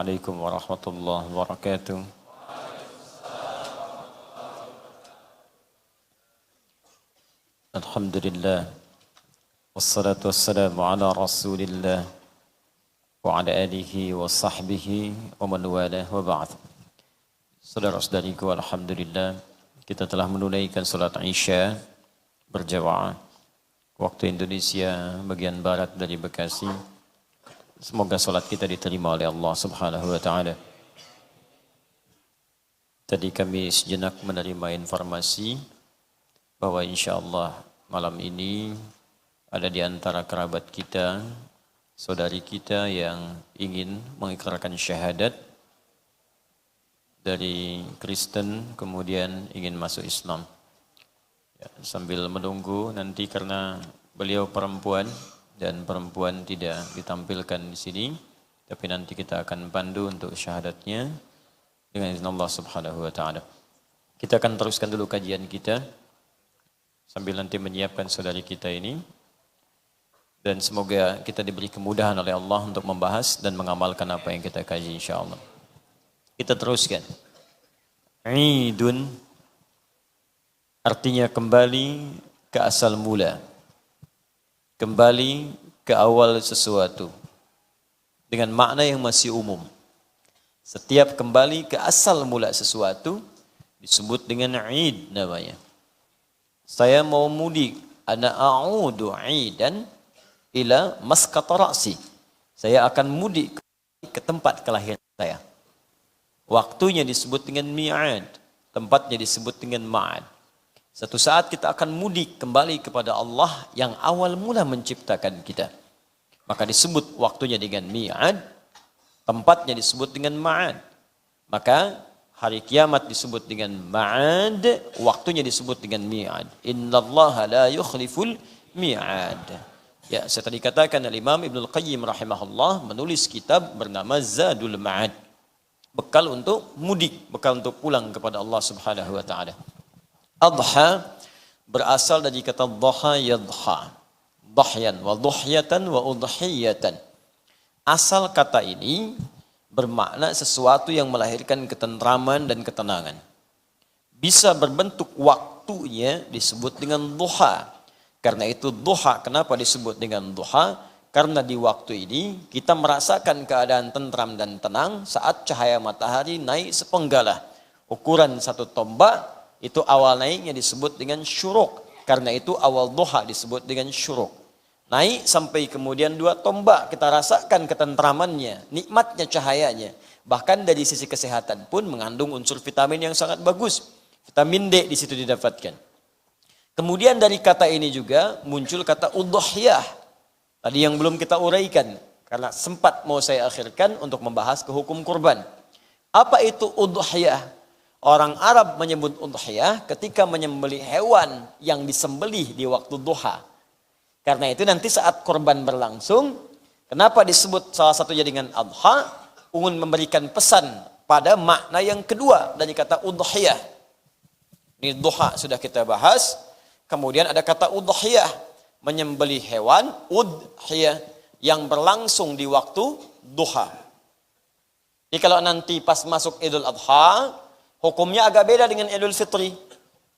Assalamualaikum warahmatullahi wabarakatuh. Alhamdulillah. Wassalatu wassalamu ala rasulillah wa ala alihi wa sahbihi wa man walah wa ba'd. Saudara-saudariku, alhamdulillah kita telah menunaikan salat Isya berjamaah waktu Indonesia bagian barat dari Bekasi. Semoga salat kita diterima oleh Allah Subhanahu wa taala. Tadi kami sejenak menerima informasi bahwa insyaallah malam ini ada di antara kerabat kita, saudari kita yang ingin mengikrarkan syahadat dari Kristen kemudian ingin masuk Islam. Ya, sambil menunggu nanti karena beliau perempuan dan perempuan tidak ditampilkan di sini, tapi nanti kita akan pandu untuk syahadatnya dengan izin Allah Subhanahu wa taala. Kita akan teruskan dulu kajian kita sambil nanti menyiapkan saudari kita ini, dan semoga kita diberi kemudahan oleh Allah untuk membahas dan mengamalkan apa yang kita kaji insyaallah. Kita teruskan. Idun artinya kembali ke asal mula. Kembali ke awal sesuatu. Dengan makna yang masih umum. Setiap kembali ke asal mula sesuatu disebut dengan Id namanya. Saya mau mudik, ana a'udu 'idan ila masqat ra'si. Saya akan mudik ke tempat kelahiran saya. Waktunya disebut dengan mi'ad, tempatnya disebut dengan ma'ad. Satu saat kita akan mudik kembali kepada Allah yang awal mula menciptakan kita. Maka disebut waktunya dengan mi'ad, tempatnya disebut dengan ma'ad. Maka hari kiamat disebut dengan ma'ad, waktunya disebut dengan mi'ad. Innallaha la yukhliful mi'ad. Ya, saya tadi katakan Imam Ibnul Qayyim rahimahullah menulis kitab bernama Zadul Ma'ad. Bekal untuk mudik, bekal untuk pulang kepada Allah Subhanahu wa taala. Adha berasal dari kata dhaha yadha. Dhahyan wa dhuhyatan wa udhiyatan. Asal kata ini bermakna sesuatu yang melahirkan ketentraman dan ketenangan. Bisa berbentuk waktunya disebut dengan duha. Karena itu duha, kenapa disebut dengan duha? Karena di waktu ini kita merasakan keadaan tentram dan tenang saat cahaya matahari naik sepenggalah. Ukuran satu tombak itu awal naiknya disebut dengan syuruk. Karena itu awal duha disebut dengan syuruk. Naik sampai kemudian 2 tombak kita rasakan ketentramannya, nikmatnya cahayanya. Bahkan dari sisi kesehatan pun mengandung unsur vitamin yang sangat bagus. Vitamin D di situ didapatkan. Kemudian dari kata ini juga muncul kata udhiyah. Tadi yang belum kita uraikan karena sempat mau saya akhirkan untuk membahas ke hukum kurban. Apa itu udhiyah? Orang Arab menyebut udhiyah ketika menyembelih hewan yang disembelih di waktu duha. Karena itu nanti saat kurban berlangsung, kenapa disebut salah satunya dengan adha? Ingin memberikan pesan pada makna yang kedua dari kata udhiyah. Ini duha sudah kita bahas. Kemudian ada kata udhiyah, menyembelih hewan, udhiyah, yang berlangsung di waktu duha. Jadi kalau nanti pas masuk Idul Adha, hukumnya agak beda dengan Idul Fitri.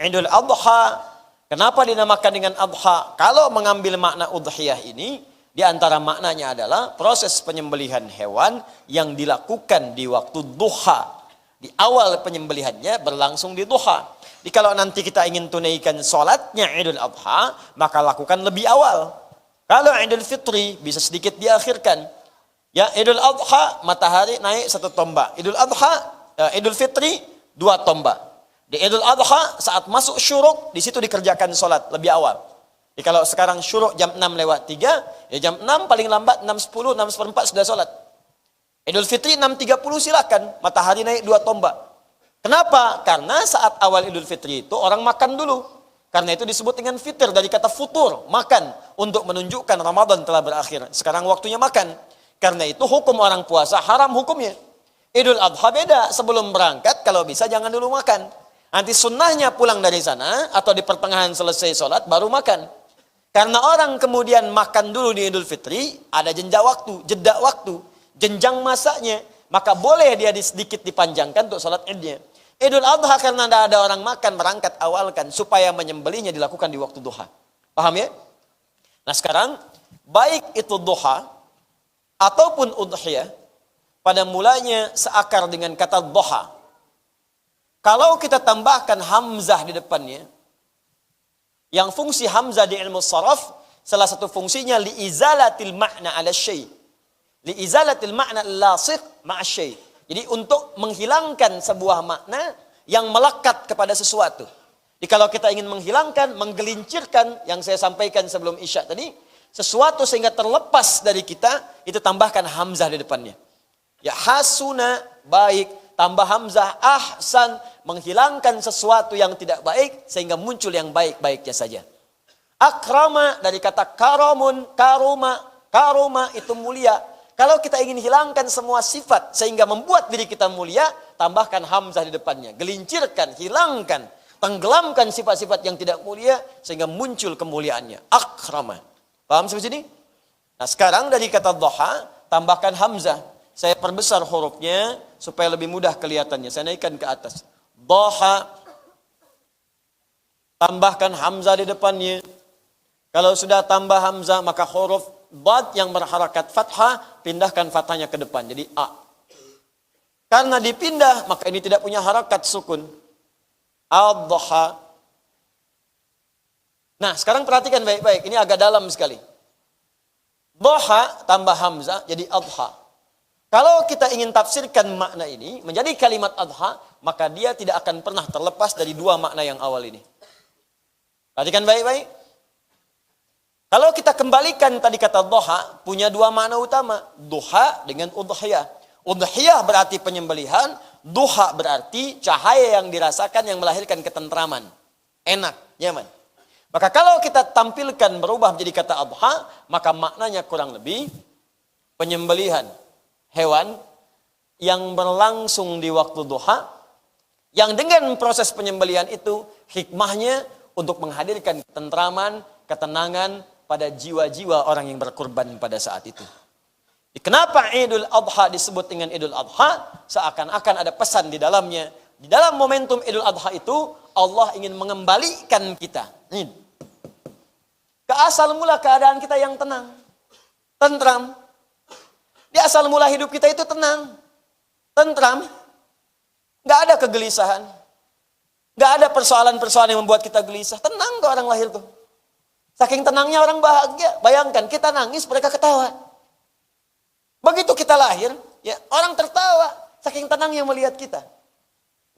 Idul Adha, kenapa dinamakan dengan adha? Kalau mengambil makna udhiyah ini, di antara maknanya adalah proses penyembelihan hewan yang dilakukan di waktu duha. Di awal penyembelihannya berlangsung di duha. Jadi kalau nanti kita ingin tunaikan sholatnya Idul Adha, maka lakukan lebih awal. Kalau Idul Fitri bisa sedikit diakhirkan. Ya, Idul Adha matahari naik 1 tombak. Idul Fitri 2 tombak. Di Idul Adha saat masuk syuruk, di situ dikerjakan sholat lebih awal. Jadi kalau sekarang syuruk jam 6:03, ya jam 6 paling lambat 6:10, 6:04 sudah sholat. Idul Fitri 6:30 silakan, matahari naik 2 tombak. Kenapa? Karena saat awal Idul Fitri itu orang makan dulu. Karena itu disebut dengan fitir dari kata futur, makan. Untuk menunjukkan Ramadan telah berakhir. Sekarang waktunya makan. Karena itu hukum orang puasa haram hukumnya. Idul Adha beda, sebelum berangkat kalau bisa jangan dulu makan. Nanti sunnahnya pulang dari sana atau di pertengahan selesai sholat baru makan. Karena orang kemudian makan dulu di Idul Fitri, ada jeda waktu, jenjang masanya. maka boleh dia sedikit dipanjangkan untuk sholat idnya. Idul Adha karena tidak ada orang makan, berangkat awalkan supaya menyembelihnya dilakukan di waktu duha. Paham ya? Nah sekarang, baik itu duha ataupun udhiyah, pada mulanya seakar dengan kata duha. Kalau kita tambahkan hamzah di depannya, yang fungsi hamzah di ilmu saraf, salah satu fungsinya liizalatil makna ala syai'. Liizalatil makna lasiq ma'a syai'. Jadi untuk menghilangkan sebuah makna yang melekat kepada sesuatu. Jadi kalau kita ingin menghilangkan, menggelincirkan yang saya sampaikan sebelum Isya tadi, sesuatu sehingga terlepas dari kita, itu tambahkan hamzah di depannya. Ya hasuna, baik, tambah hamzah ahsan, menghilangkan sesuatu yang tidak baik sehingga muncul yang baik-baiknya saja. Akrama dari kata karomun, karuma itu mulia. Kalau kita ingin hilangkan semua sifat sehingga membuat diri kita mulia, tambahkan hamzah di depannya. Gelincirkan, hilangkan, tenggelamkan sifat-sifat yang tidak mulia sehingga muncul kemuliaannya. Akrama. Paham sampai sini? Nah sekarang dari kata duha, tambahkan hamzah. Saya perbesar hurufnya supaya lebih mudah kelihatannya. Saya naikkan ke atas. Duha. Tambahkan hamzah di depannya. Kalau sudah tambah hamzah, maka huruf dad yang berharakat fathah, pindahkan fathahnya ke depan. Jadi A. Karena dipindah, maka ini tidak punya harakat sukun. Ad-duha. Nah, sekarang perhatikan baik-baik. Ini agak dalam sekali. Duha tambah hamzah, jadi adha. Kalau kita ingin tafsirkan makna ini, menjadi kalimat adha, maka dia tidak akan pernah terlepas dari dua makna yang awal ini. Perhatikan baik-baik. Kalau kita kembalikan tadi kata duha, punya dua makna utama. Duha dengan udhiyah. Udhiyah berarti penyembelihan, duha berarti cahaya yang dirasakan yang melahirkan ketentraman. Enak, nyaman. Maka kalau kita tampilkan berubah menjadi kata adha, maka maknanya kurang lebih penyembelihan hewan yang berlangsung di waktu duha, yang dengan proses penyembelihan itu hikmahnya untuk menghadirkan ketentraman, ketenangan pada jiwa-jiwa orang yang berkurban pada saat itu. Kenapa Idul Adha disebut dengan Idul Adha? Seakan-akan ada pesan di dalamnya. Di dalam momentum Idul Adha itu, Allah ingin mengembalikan kita ke asal mula keadaan kita yang tenang, tentram. Di asal mula hidup kita itu tenang, tentram. Gak ada kegelisahan. Gak ada persoalan-persoalan yang membuat kita gelisah. Tenang tuh orang lahir tuh. Saking tenangnya orang bahagia. Bayangkan kita nangis, mereka ketawa. Begitu kita lahir, ya orang tertawa. Saking tenangnya melihat kita.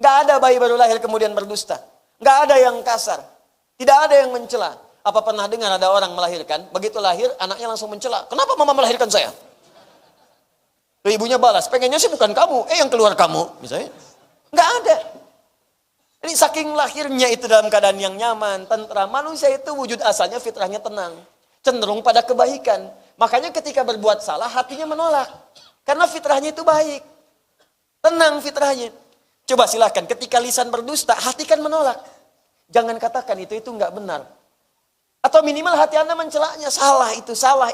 Gak ada bayi baru lahir kemudian berdusta. Gak ada yang kasar. Tidak ada yang mencela. Apa pernah dengar ada orang melahirkan, begitu lahir anaknya langsung mencela. Kenapa mama melahirkan saya? Ibunya balas, pengennya sih bukan kamu, yang keluar kamu, misalnya. Nggak ada. Jadi saking lahirnya itu dalam keadaan yang nyaman, tentram. Manusia itu wujud asalnya fitrahnya tenang. Cenderung pada kebaikan. Makanya ketika berbuat salah, hatinya menolak. Karena fitrahnya itu baik. Tenang fitrahnya. Coba silahkan, ketika lisan berdusta, hati kan menolak. Jangan katakan itu nggak benar. Atau minimal hati Anda mencelaknya, salah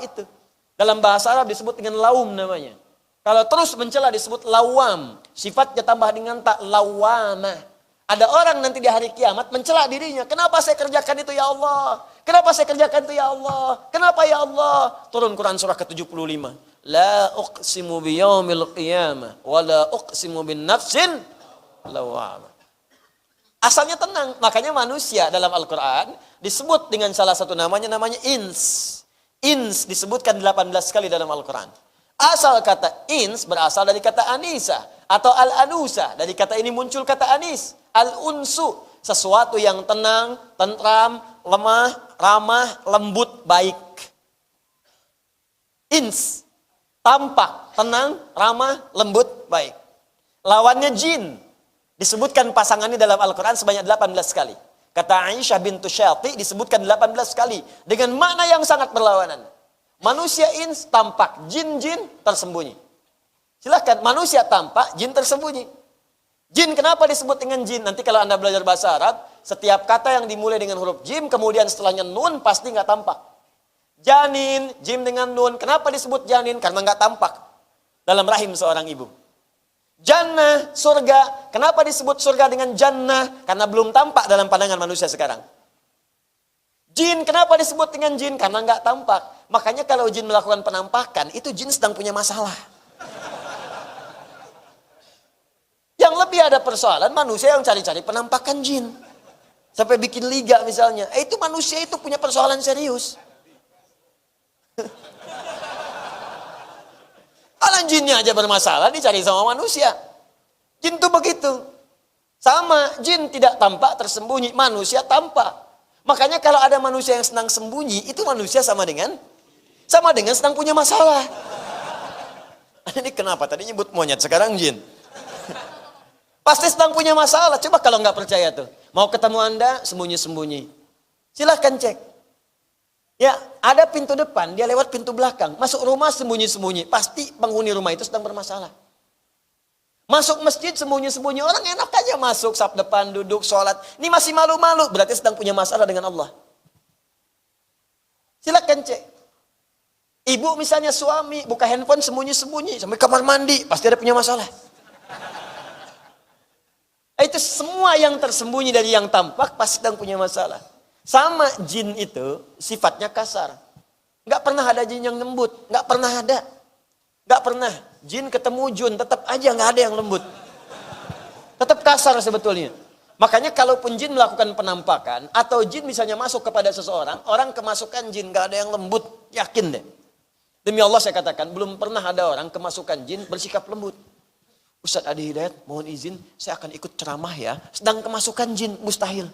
itu. Dalam bahasa Arab disebut dengan laum namanya. Kalau terus mencela disebut lawam. Sifatnya tambah dengan tak lawamah. Ada orang nanti di hari kiamat mencela dirinya. Kenapa saya kerjakan itu ya Allah? Kenapa saya kerjakan itu ya Allah? Kenapa ya Allah? Turun Quran surah ke-75. La uqsimu biyaumil qiyamah. Wa la uqsimu bin nafsin lawamah. Asalnya tenang. Makanya manusia dalam Al-Quran disebut dengan salah satu namanya ins. Ins disebutkan 18 kali dalam Al-Quran. Asal kata ins berasal dari kata anisa atau al-anusa. Dari kata ini muncul kata anis. Al-unsu, sesuatu yang tenang, tentram, lemah, ramah, lembut, baik. Ins, tampak, tenang, ramah, lembut, baik. Lawannya jin. Disebutkan pasangannya dalam Al-Quran sebanyak 18 kali. Kata Aisyah bintu Syati disebutkan 18 kali. Dengan makna yang sangat berlawanan. Manusia ins tampak, jin tersembunyi. Silahkan, manusia tampak, jin tersembunyi. Jin kenapa disebut dengan jin? Nanti kalau Anda belajar bahasa Arab, setiap kata yang dimulai dengan huruf jim, kemudian setelahnya nun, pasti nggak tampak. Janin, jim dengan nun. Kenapa disebut janin? Karena nggak tampak dalam rahim seorang ibu. Jannah, surga. Kenapa disebut surga dengan jannah? Karena belum tampak dalam pandangan manusia sekarang. Jin, kenapa disebut dengan jin? Karena nggak tampak. Makanya kalau jin melakukan penampakan, itu jin sedang punya masalah. Yang lebih ada persoalan manusia yang cari-cari penampakan jin. Sampai bikin liga misalnya. Itu manusia itu punya persoalan serius. Alam jinnya aja bermasalah dicari sama manusia. Jin tuh begitu. Sama, jin tidak tampak tersembunyi, manusia tampak. Makanya kalau ada manusia yang senang sembunyi, itu manusia sama dengan sedang punya masalah. Ini kenapa tadi nyebut monyet, sekarang jin. Pasti sedang punya masalah. Coba kalau nggak percaya tuh. Mau ketemu Anda, sembunyi-sembunyi. Silahkan cek. Ya, ada pintu depan, dia lewat pintu belakang. Masuk rumah sembunyi-sembunyi. Pasti penghuni rumah itu sedang bermasalah. Masuk masjid sembunyi-sembunyi. Orang enak aja masuk, saf depan, duduk, sholat. Ini masih malu-malu, berarti sedang punya masalah dengan Allah. Silahkan cek. Ibu misalnya suami, buka handphone sembunyi-sembunyi. Sampai kamar mandi, pasti ada punya masalah. Itu semua yang tersembunyi dari yang tampak, pasti sedang punya masalah. Sama jin itu sifatnya kasar. Nggak pernah ada jin yang lembut. Nggak pernah ada. Nggak pernah. Jin ketemu jun, tetap aja nggak ada yang lembut. Tetap kasar sebetulnya. Makanya kalaupun jin melakukan penampakan, atau jin misalnya masuk kepada seseorang, orang kemasukan jin nggak ada yang lembut. Yakin deh. Demi Allah saya katakan, belum pernah ada orang kemasukan jin bersikap lembut. Ustadz Adi Hidayat, mohon izin, saya akan ikut ceramah ya. Sedang kemasukan jin, mustahil.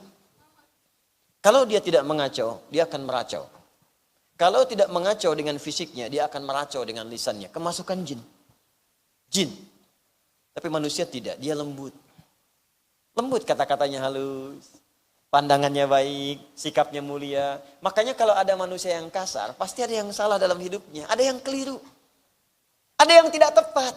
Kalau dia tidak mengacau, dia akan meracau. Kalau tidak mengacau dengan fisiknya, dia akan meracau dengan lisannya. Kemasukan jin. Jin. Tapi manusia tidak, dia lembut. Lembut, kata-katanya halus. Pandangannya baik, sikapnya mulia. Makanya kalau ada manusia yang kasar, pasti ada yang salah dalam hidupnya. Ada yang keliru. Ada yang tidak tepat.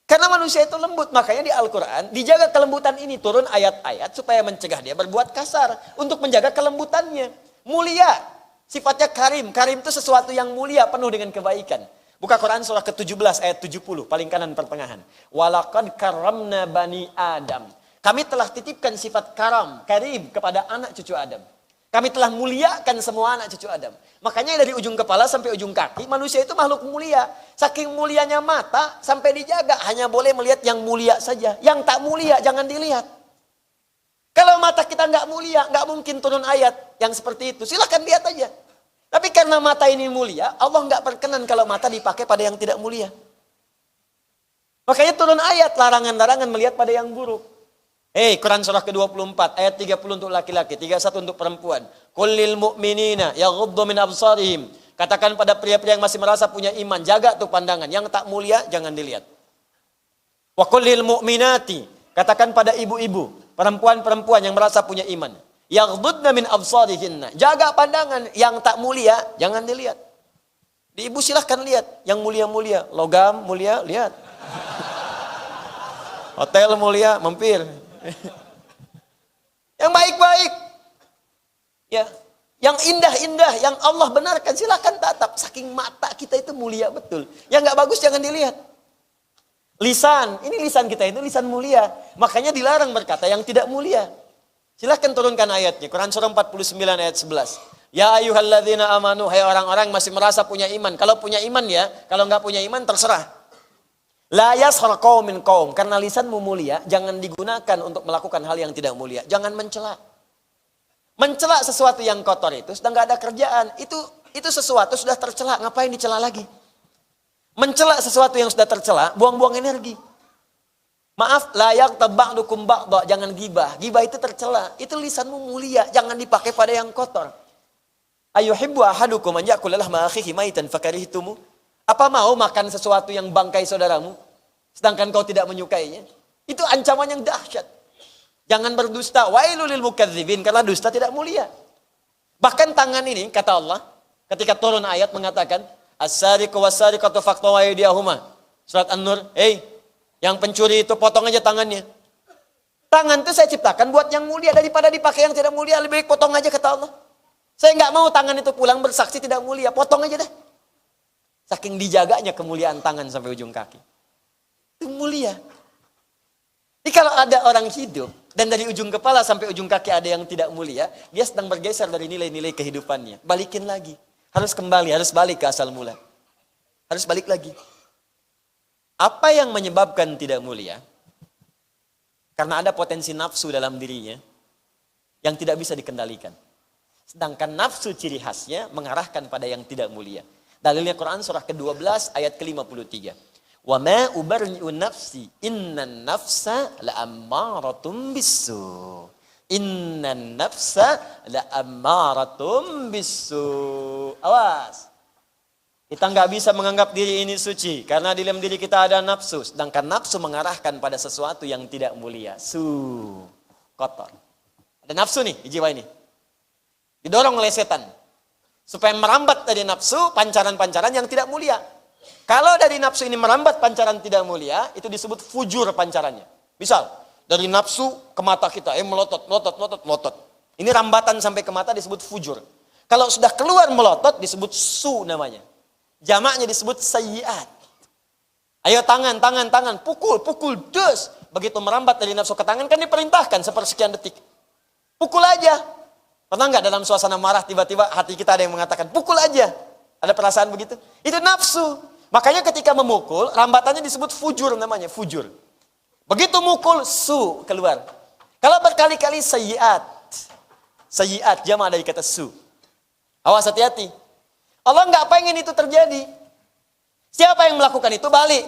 Karena manusia itu lembut, makanya di Al-Quran dijaga kelembutan ini, turun ayat-ayat supaya mencegah dia berbuat kasar. Untuk menjaga kelembutannya. Mulia, sifatnya karim. Karim itu sesuatu yang mulia, penuh dengan kebaikan. Buka Quran surah ke-17 ayat 70, paling kanan pertengahan. Walaqad karamna bani Adam. Kami telah titipkan sifat karim kepada anak cucu Adam. Kami telah muliakan semua anak cucu Adam. Makanya dari ujung kepala sampai ujung kaki, manusia itu makhluk mulia. Saking mulianya mata, sampai dijaga. Hanya boleh melihat yang mulia saja. Yang tak mulia, jangan dilihat. Kalau mata kita nggak mulia, nggak mungkin turun ayat yang seperti itu. Silahkan lihat aja. Tapi karena mata ini mulia, Allah nggak berkenan kalau mata dipakai pada yang tidak mulia. Makanya turun ayat, larangan-larangan melihat pada yang buruk. Quran surah ke-24 ayat 30 untuk laki-laki, 31 untuk perempuan. Qul lil mu'minina yaghuddu min absarihim. Katakan pada pria-pria yang masih merasa punya iman, jaga tuh pandangan. Yang tak mulia jangan dilihat. Wa qul lil mu'minati. Katakan pada ibu-ibu, perempuan-perempuan yang merasa punya iman, yaghuddna min absarihinna. Jaga pandangan, yang tak mulia jangan dilihat. Di ibu silahkan lihat, yang mulia-mulia, logam mulia lihat. Hotel mulia, mampir. Yang baik-baik, ya, yang indah-indah, yang Allah benarkan, silakan tatap. Saking mata kita itu mulia betul. Yang nggak bagus jangan dilihat. Lisan, ini lisan kita itu lisan mulia. Makanya dilarang berkata yang tidak mulia. Silahkan turunkan ayatnya. Quran surah 49 ayat 11. Ya ayyuhalladzina amanu, hai orang-orang masih merasa punya iman. Kalau punya iman ya, kalau nggak punya iman terserah. La yashar qaumin qaum, karena lisanmu mulia, jangan digunakan untuk melakukan hal yang tidak mulia. Jangan mencela. Mencela sesuatu yang kotor itu sudah nggak ada kerjaan. Itu sesuatu sudah tercela, ngapain dicela lagi? Mencela sesuatu yang sudah tercela, buang-buang energi. Maaf, layak taba'dukum ba'da, jangan gibah. Gibah itu tercela. Itu lisanmu mulia, jangan dipakai pada yang kotor. Ayuhibbu ahadukum an ya'kula lahma akhihi maitan fakarihtumu? Apa mau makan sesuatu yang bangkai saudaramu, sedangkan kau tidak menyukainya? Itu ancaman yang dahsyat. Jangan berdusta. Wailul lil mukadzibin, karena dusta tidak mulia. Bahkan tangan ini, kata Allah, ketika turun ayat mengatakan, as-sariqu was-sariqatu faqtu aydiyahuma. Surat An-Nur, yang pencuri itu potong aja tangannya. Tangan itu saya ciptakan buat yang mulia, daripada dipakai yang tidak mulia, lebih baik potong aja, kata Allah. Saya nggak mau tangan itu pulang bersaksi tidak mulia, potong aja deh. Saking dijaganya kemuliaan tangan sampai ujung kaki. Itu mulia. Jadi kalau ada orang hidup, dan dari ujung kepala sampai ujung kaki ada yang tidak mulia, dia sedang bergeser dari nilai-nilai kehidupannya. Balikin lagi. Harus kembali, harus balik ke asal mula. Harus balik lagi. Apa yang menyebabkan tidak mulia? Karena ada potensi nafsu dalam dirinya yang tidak bisa dikendalikan. Sedangkan nafsu ciri khasnya mengarahkan pada yang tidak mulia. Dalilnya Quran surah ke-12 ayat ke-53. Wa ma ubarri'u nafsi innan nafsa la'ammaratum bisu. Innan nafsa la'ammaratum bisu. Awas. Kita nggak bisa menganggap diri ini suci karena di dalam diri kita ada nafsu, sedangkan nafsu mengarahkan pada sesuatu yang tidak mulia. Kotor. Ada nafsu nih di jiwa ini. Didorong oleh setan supaya merambat dari nafsu pancaran-pancaran yang tidak mulia. Kalau dari nafsu ini merambat pancaran tidak mulia, itu disebut fujur pancarannya. Misal, dari nafsu ke mata kita, melotot. Ini rambatan sampai ke mata disebut fujur. Kalau sudah keluar melotot disebut su namanya. Jamaknya disebut sayyiat. Ayo tangan, pukul, dus. Begitu merambat dari nafsu ke tangan kan diperintahkan sepersekian detik. Pukul aja. Pernah nggak dalam suasana marah tiba-tiba hati kita ada yang mengatakan pukul aja. Ada perasaan begitu? Itu nafsu. Makanya ketika memukul, rambatannya disebut fujur namanya, fujur. Begitu mukul, su keluar. Kalau berkali-kali sayyiat. Sayyiat jamak dari kata su. Awas hati-hati. Allah nggak pengen itu terjadi. Siapa yang melakukan itu? Balik.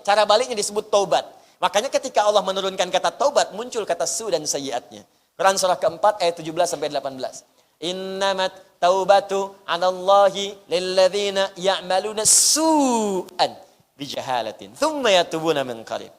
Cara baliknya disebut taubat. Makanya ketika Allah menurunkan kata taubat, muncul kata su dan sayyiatnya. Quran surah keempat ayat 17 sampai 18. Innamat taubatu 'alallahi lilladzina ya'maluna su'an bijahalatin tsumma yatubuna min qarib.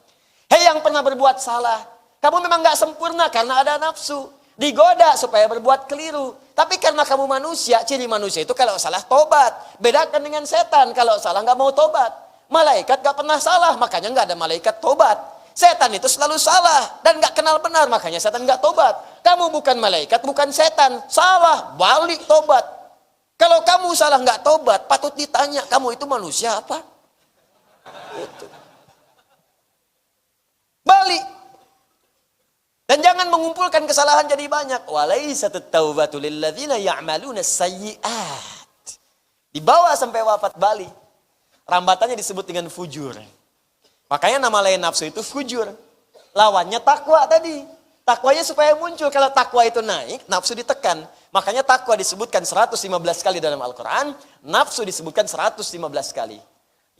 Hei yang pernah berbuat salah, kamu memang nggak sempurna karena ada nafsu. Digoda supaya berbuat keliru. Tapi karena kamu manusia, ciri manusia itu kalau salah tobat. Bedakan dengan setan, kalau salah nggak mau tobat. Malaikat nggak pernah salah, makanya nggak ada malaikat tobat. Setan itu selalu salah dan nggak kenal benar, makanya setan nggak tobat. Kamu bukan malaikat, bukan setan. Salah, balik tobat. Kalau kamu salah nggak tobat, patut ditanya, kamu itu manusia apa? Itu. Balik. Dan jangan mengumpulkan kesalahan jadi banyak. Walaysatut taubatu lilladzina ya'maluna sayyi'at. Dibawa sampai wafat balik. Rambatannya disebut dengan fujur. Makanya nama lain nafsu itu fujur. Lawannya takwa tadi. Takwanya supaya muncul. Kalau takwa itu naik, nafsu ditekan. Makanya takwa disebutkan 115 kali dalam Al-Quran. Nafsu disebutkan 115 kali.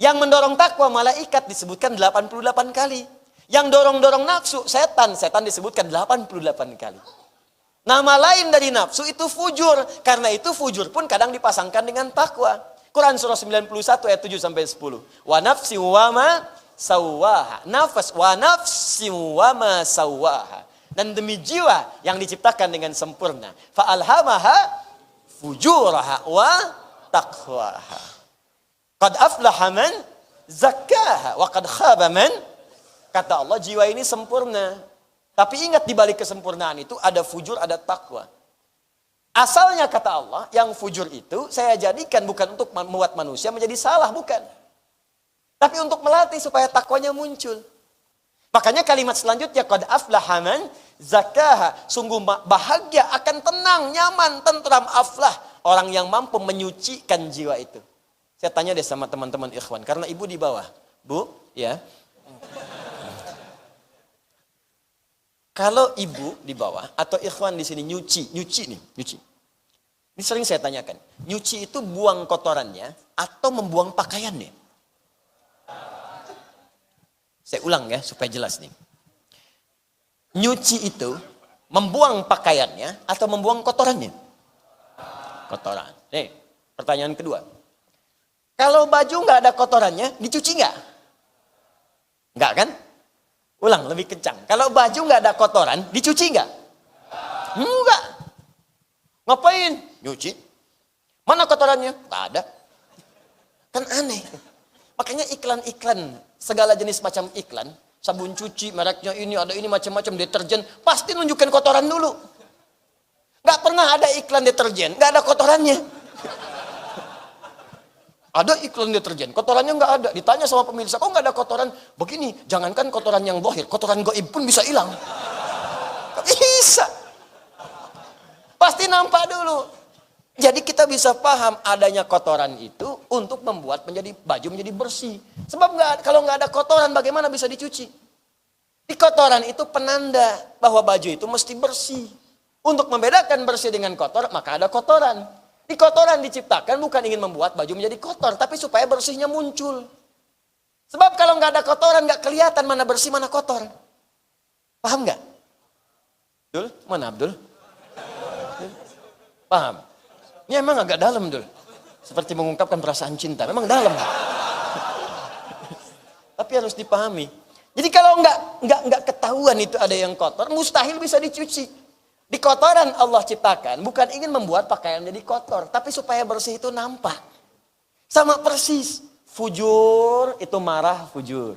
Yang mendorong takwa malaikat disebutkan 88 kali. Yang dorong-dorong nafsu, setan disebutkan 88 kali. Nama lain dari nafsu itu fujur. Karena itu fujur pun kadang dipasangkan dengan takwa. Quran surah 91 ayat 7 sampai 10. Wa nafsi wa ma sawwaha. Nafas wa nafsi wa ma sawwaha. Dan demi jiwa yang diciptakan dengan sempurna. Fa alhamaha fujuraha wa taqwaha. Qad aflaha man zakkaha wa qad khaba man. Kata Allah, jiwa ini sempurna. Tapi ingat di balik kesempurnaan itu ada fujur, ada takwa. Asalnya kata Allah, yang fujur itu saya jadikan bukan untuk membuat manusia menjadi salah, bukan. Tapi untuk melatih supaya takwanya muncul. Makanya kalimat selanjutnya, qad aflaha man zakkaha. Sungguh bahagia, akan tenang, nyaman, tentram, aflah. Orang yang mampu menyucikan jiwa itu. Saya tanya deh sama teman-teman ikhwan, karena ibu di bawah. Bu, ya. Kalau ibu di bawah atau ikhwan di sini nyuci. Ini sering saya tanyakan. Nyuci itu buang kotorannya atau membuang pakaiannya? Saya ulang ya supaya jelas nih. Nyuci itu membuang pakaiannya atau membuang kotorannya? Kotoran. Nih, pertanyaan kedua. Kalau baju nggak ada kotorannya, dicuci nggak? Nggak kan? Ulang lebih kencang. Kalau baju nggak ada kotoran, dicuci nggak? Enggak. Ngapain? Nyuci. Mana kotorannya? Nggak ada. Kan aneh. Makanya iklan-iklan, segala jenis macam iklan, sabun cuci, mereknya ini, ada ini macam-macam, deterjen, pasti nunjukkan kotoran dulu. Nggak pernah ada iklan deterjen, nggak ada kotorannya. Ada iklan deterjen, kotorannya nggak ada. Ditanya sama pemirsa, kok nggak ada kotoran? Begini, jangankan kotoran yang zahir, kotoran gaib pun bisa hilang. Nggak bisa. Pasti nampak dulu. Jadi kita bisa paham adanya kotoran itu untuk membuat baju menjadi bersih. Sebab kalau nggak ada kotoran, bagaimana bisa dicuci? Di kotoran itu penanda bahwa baju itu mesti bersih. Untuk membedakan bersih dengan kotor, maka ada kotoran. Di kotoran diciptakan bukan ingin membuat baju menjadi kotor, tapi supaya bersihnya muncul. Sebab kalau nggak ada kotoran, nggak kelihatan mana bersih, mana kotor. Paham nggak? Abdul? Mana Abdul? Paham? Ini emang agak dalam, Dul. Seperti mengungkapkan perasaan cinta, memang dalam. Tapi harus dipahami. Jadi kalau nggak ketahuan itu ada yang kotor, mustahil bisa dicuci. Di kotoran Allah ciptakan bukan ingin membuat pakaian jadi kotor, tapi supaya bersih itu nampak. Sama persis, fujur itu marah fujur.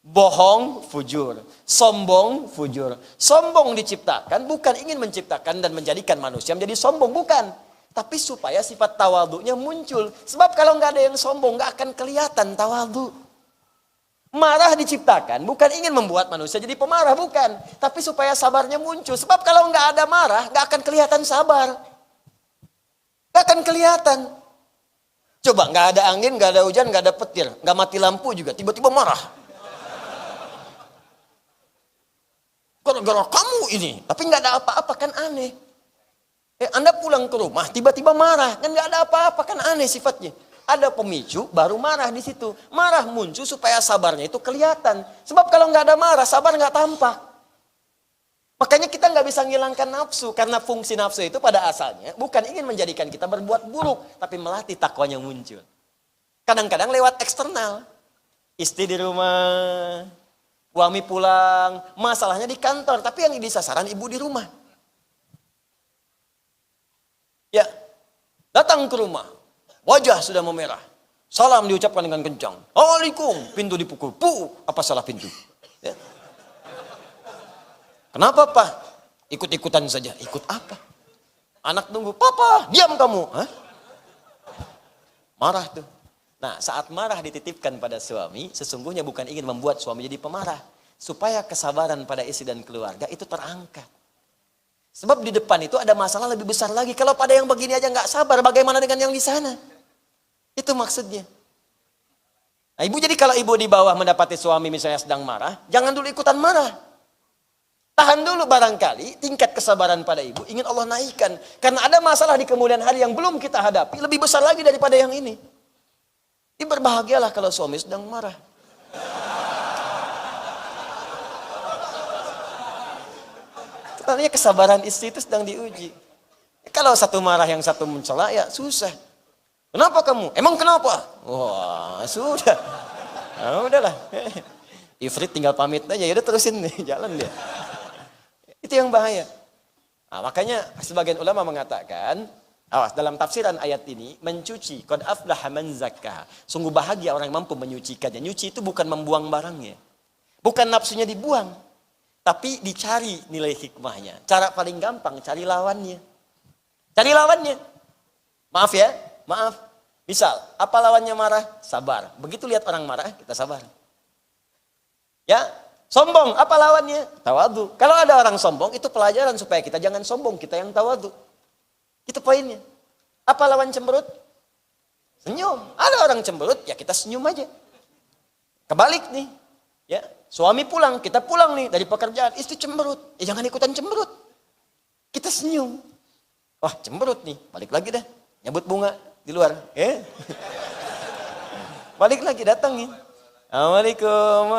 Bohong fujur, sombong fujur. Sombong diciptakan bukan ingin menciptakan dan menjadikan manusia menjadi sombong, bukan. Tapi supaya sifat tawadhu'nya muncul. Sebab kalau nggak ada yang sombong, nggak akan kelihatan tawadhu'. Marah diciptakan bukan ingin membuat manusia jadi pemarah, bukan. Tapi supaya sabarnya muncul. Sebab kalau nggak ada marah, nggak akan kelihatan sabar. Nggak akan kelihatan. Coba nggak ada angin, nggak ada hujan, nggak ada petir, nggak mati lampu juga, tiba-tiba marah. Gara-gara kamu ini, tapi nggak ada apa-apa, kan aneh. Anda pulang ke rumah, tiba-tiba marah, kan nggak ada apa-apa, kan aneh sifatnya. Ada pemicu, baru marah di situ. Marah muncul supaya sabarnya itu kelihatan. Sebab kalau nggak ada marah, sabar nggak tampak. Makanya kita nggak bisa menghilangkan nafsu, karena fungsi nafsu itu pada asalnya bukan ingin menjadikan kita berbuat buruk, tapi melatih takwanya muncul. Kadang-kadang lewat eksternal. Istri di rumah, suami pulang, masalahnya di kantor, tapi yang jadi sasaran ibu di rumah. Ya, datang ke rumah. Wajah sudah memerah. Salam diucapkan dengan kencang. Assalamualaikum. Pintu dipukul. Apa salah pintu? Ya. Kenapa, Pak? Ikut-ikutan saja. Ikut apa? Anak nunggu. Papa, diam kamu. Hah? Marah tuh. Nah, saat marah dititipkan pada suami, sesungguhnya bukan ingin membuat suami jadi pemarah. Supaya kesabaran pada istri dan keluarga itu terangkat. Sebab di depan itu ada masalah lebih besar lagi. Kalau pada yang begini aja nggak sabar, bagaimana dengan yang di sana? Itu maksudnya. Nah, ibu jadi kalau ibu di bawah mendapati suami misalnya sedang marah, jangan dulu ikutan marah. Tahan dulu, barangkali tingkat kesabaran pada ibu ingin Allah naikkan. Karena ada masalah di kemudian hari yang belum kita hadapi, lebih besar lagi daripada yang ini. Jadi berbahagialah kalau suami sedang marah. Artinya kesabaran istri itu sedang diuji. Kalau satu marah yang satu mencela, ya susah. Kenapa kamu? Emang kenapa? Wah, sudah. Nah, udahlah. Ifrit tinggal pamit aja, ya udah terusin nih, jalan dia. Itu yang bahaya. Nah, makanya sebagian ulama mengatakan, awas, dalam tafsiran ayat ini, mencuci, qad aflaha man zakkaha. Sungguh bahagia orang yang mampu menyucikannya. Nyuci itu bukan membuang barangnya. Bukan nafsunya dibuang. Tapi dicari nilai hikmahnya. Cara paling gampang, cari lawannya. Cari lawannya. Maaf ya, maaf. Misal, apa lawannya marah? Sabar. Begitu lihat orang marah, kita sabar. Ya, sombong, apa lawannya? Tawadhu. Kalau ada orang sombong, itu pelajaran supaya kita jangan sombong, kita yang tawadhu. Itu poinnya. Apa lawan cemberut? Senyum. Ada orang cemberut, ya kita senyum aja. Kebalik nih. Ya, suami pulang, kita pulang nih dari pekerjaan, istri cemberut. Ya jangan ikutan cemberut. Kita senyum. Wah, cemberut nih, balik lagi dah. Nyabut bunga di luar. Balik lagi, datangin. Assalamualaikum.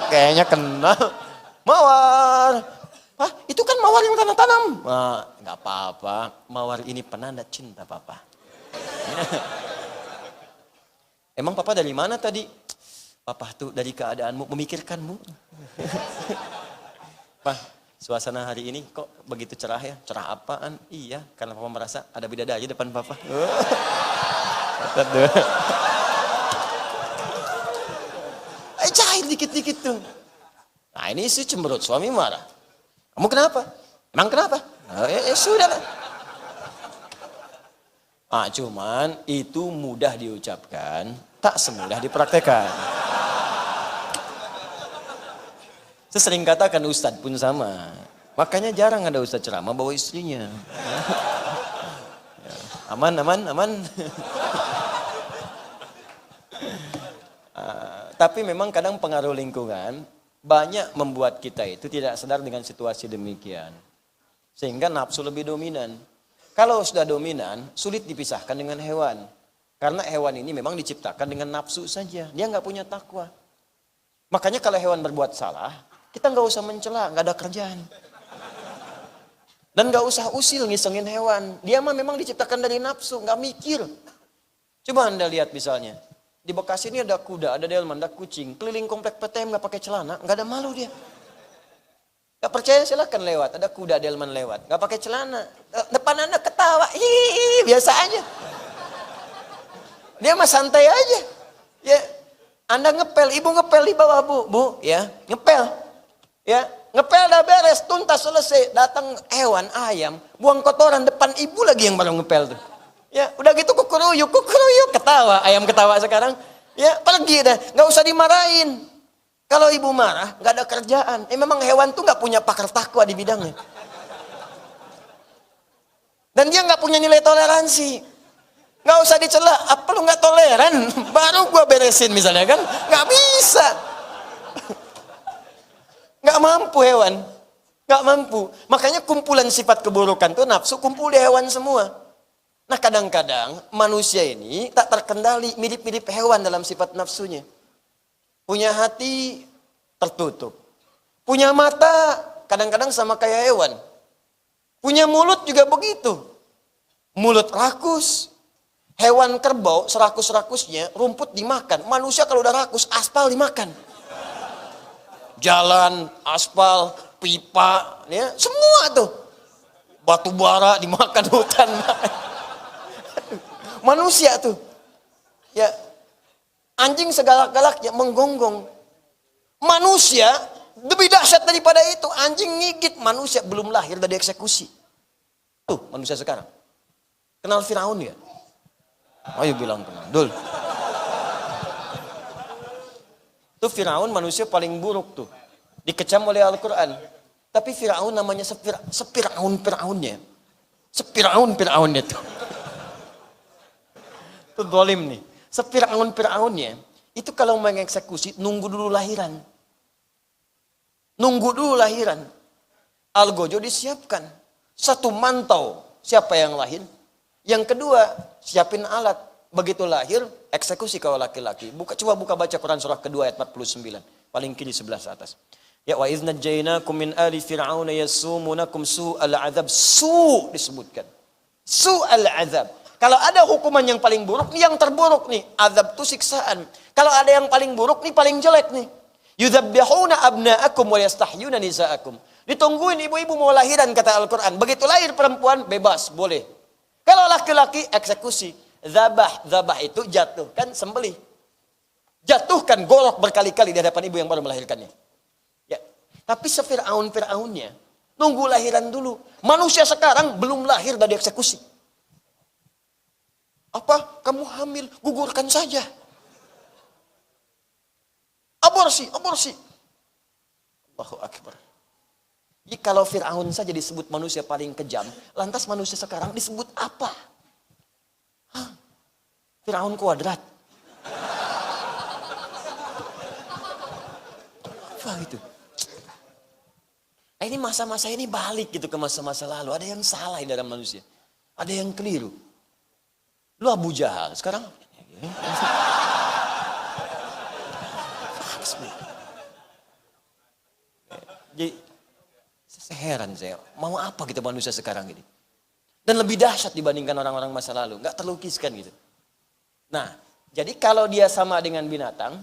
Kayaknya kenal. Mawar. Hah, itu kan mawar yang tanam-tanam. Nah, nggak apa-apa. Mawar ini penanda cinta papa. Emang papa dari mana tadi? Papa tuh dari keadaanmu, memikirkanmu. Pak, suasana hari ini kok begitu cerah ya? Cerah apaan? Iya, karena papa merasa ada bidadari depan papa. Cair dikit-dikit tuh. Nah ini sih cemberut, suami marah. Kamu kenapa? Emang kenapa? Sudah lah. Cuman itu mudah diucapkan, tak semudah dipraktekkan. Saya sering katakan ustadz pun sama. Makanya jarang ada ustadz ceramah bawa istrinya. Ya, aman. Tapi memang kadang pengaruh lingkungan banyak membuat kita itu tidak sadar dengan situasi demikian. Sehingga nafsu lebih dominan. Kalau sudah dominan, sulit dipisahkan dengan hewan. Karena hewan ini memang diciptakan dengan nafsu saja. Dia nggak punya takwa. Makanya kalau hewan berbuat salah, kita nggak usah mencela, nggak ada kerjaan. Dan nggak usah usil ngisengin hewan. Dia mah memang diciptakan dari nafsu, nggak mikir. Coba Anda lihat misalnya. Di Bekasi ini ada kuda, ada delman, ada kucing. Keliling komplek PTM nggak pakai celana, nggak ada malu dia. Gak percaya silakan lewat, ada kuda delman lewat, gak pakai celana, depan Anda ketawa, hihihi, biasa aja. Dia mah santai aja. Ya, Anda ngepel, ibu ngepel di bawah bu, ya, ngepel, ya, ngepel dah beres, tuntas selesai, datang hewan ayam, buang kotoran depan ibu lagi yang baru ngepel tuh. Ya, udah gitu kukuruyuk, ketawa, ayam ketawa sekarang, ya pergi dah, nggak usah dimarahin. Kalau ibu marah, nggak ada kerjaan. Memang hewan tuh nggak punya pakar takwa di bidangnya. Dan dia nggak punya nilai toleransi. Nggak usah dicela. Apa lu nggak toleran? Baru gua beresin misalnya kan? Nggak bisa. Nggak mampu hewan. Nggak mampu. Makanya kumpulan sifat keburukan tuh nafsu kumpul di hewan semua. Nah kadang-kadang manusia ini tak terkendali, mirip-mirip hewan dalam sifat nafsunya. Punya hati tertutup. Punya mata kadang-kadang sama kayak hewan. Punya mulut juga begitu. Mulut rakus. Hewan kerbau serakus-rakusnya rumput dimakan. Manusia kalau udah rakus aspal dimakan. Jalan, aspal, pipa, ya, semua tuh. Batu bara dimakan hutan. Manusia tuh. Ya. Anjing segalak-galaknya menggonggong. Manusia lebih dahsyat daripada itu. Anjing ngigit, manusia belum lahir dari eksekusi. Tuh manusia sekarang. Kenal Firaun ya? Ayo bilang kenal. Dul. Tuh Firaun manusia paling buruk tuh. Dikecam oleh Al-Quran. Tapi Firaun namanya Firaunnya. Firaunnya tuh. Tuh dolim nih. Firaunnya itu kalau mengeksekusi nunggu dulu lahiran. Algojo disiapkan. Satu mantau siapa yang lahir. Yang kedua siapin alat. Begitu lahir eksekusi kalau laki-laki. Coba buka baca Quran surah kedua ayat 49. Paling kiri sebelah atas. Ya wa idz najjaynakum min ali fir'auna yasumunakum su'al adzab. Disebutkan. Su'al adzab. Kalau ada hukuman yang paling buruk, nih yang terburuk nih. Azab itu siksaan. Kalau ada yang paling buruk nih, paling jelek nih. Yudzabbihuna abna'akum wa yastahyuna nisa'akum. Ditungguin ibu-ibu mau lahiran kata Al-Quran. Begitu lahir perempuan, bebas, boleh. Kalau laki-laki, eksekusi. Zabah itu jatuhkan, sembelih. Jatuhkan, golok berkali-kali di hadapan ibu yang baru melahirkannya. Ya. Tapi Fir'aunnya, nunggu lahiran dulu. Manusia sekarang belum lahir dari eksekusi. Apa? Kamu hamil, gugurkan saja. Aborsi. Allahu Akbar. Jadi kalau Fir'aun saja disebut manusia paling kejam, lantas manusia sekarang disebut apa? Fir'aun kuadrat. Apa itu? Ini masa-masa ini balik gitu ke masa-masa lalu. Ada yang salah di dalam manusia. Ada yang keliru. Lu Abu Jahal, sekarang jadi saya heran saya, mau apa kita manusia sekarang ini? Dan lebih dahsyat dibandingkan orang-orang masa lalu, nggak terlukiskan gitu. Nah, jadi kalau dia sama dengan binatang,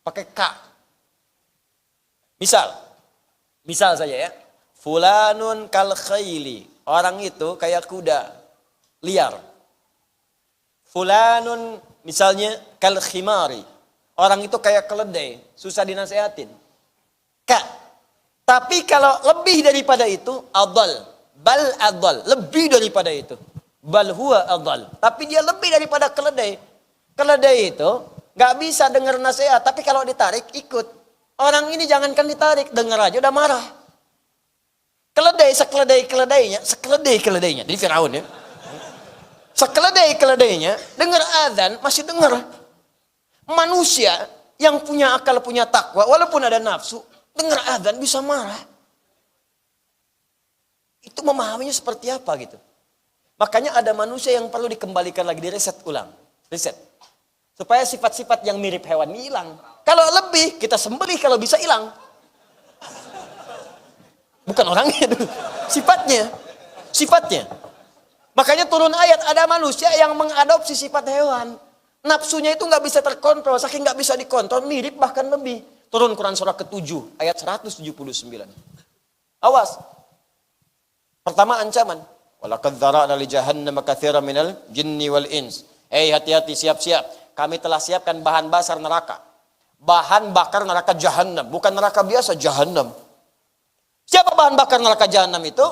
pakai K. Misal saja ya, fulanun kal khayli, orang itu kayak kuda liar. Fulanun misalnya kal khimari. Orang itu kayak keledai, susah dinasehatin. Tapi kalau lebih daripada itu, adal. Lebih daripada itu. Bal huwa adhal. Tapi dia lebih daripada keledai. Keledai itu nggak bisa dengar nasihat, tapi kalau ditarik ikut. Orang ini jangankan ditarik, dengar aja udah marah. Keledai sekeledai-keledainya. Jadi Firaun ya. Sekeledai-keledainya dengar azan masih dengar. Manusia yang punya akal, punya takwa, walaupun ada nafsu, dengar azan bisa marah. Itu memahaminya seperti apa gitu. Makanya ada manusia yang perlu dikembalikan lagi, direset ulang. Reset. Supaya sifat-sifat yang mirip hewan ini hilang. Kalau lebih, kita sembelih kalau bisa hilang. Bukan orangnya, sifatnya. Sifatnya. Makanya turun ayat, ada manusia yang mengadopsi sifat hewan. Nafsunya itu nggak bisa terkontrol, saking nggak bisa dikontrol, mirip bahkan lebih. Turun Quran surah ke-7, ayat 179. Awas. Pertama ancaman. Walaqad dzara'na li jahannam katsiran minal jinni wal ins. Hati-hati, siap-siap. Kami telah siapkan bahan bakar neraka. Bahan bakar neraka jahannam, bukan neraka biasa, jahannam. Siapa bahan bakar neraka jahannam itu?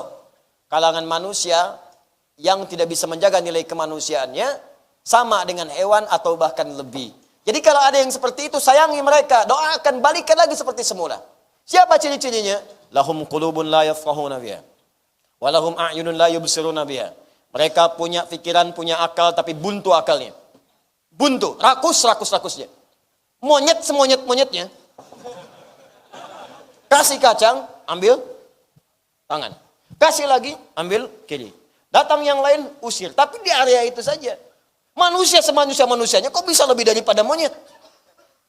Kalangan manusia yang tidak bisa menjaga nilai kemanusiaannya, sama dengan hewan atau bahkan lebih. Jadi kalau ada yang seperti itu, sayangi mereka, doakan, balikan lagi seperti semula. Siapa ciri-cirinya? Lahum qulubun la yafqahuna biha. Walahum a'yunun la yubsiruna biha. Mereka punya pikiran, punya akal, tapi buntu akalnya. Buntu, rakus-rakusnya. Monyet semonyet-monyetnya. Kasih kacang, ambil tangan. Kasih lagi, ambil kiri. Datang yang lain, usir. Tapi di area itu saja. Manusia semanusia-manusianya kok bisa lebih daripada monyet?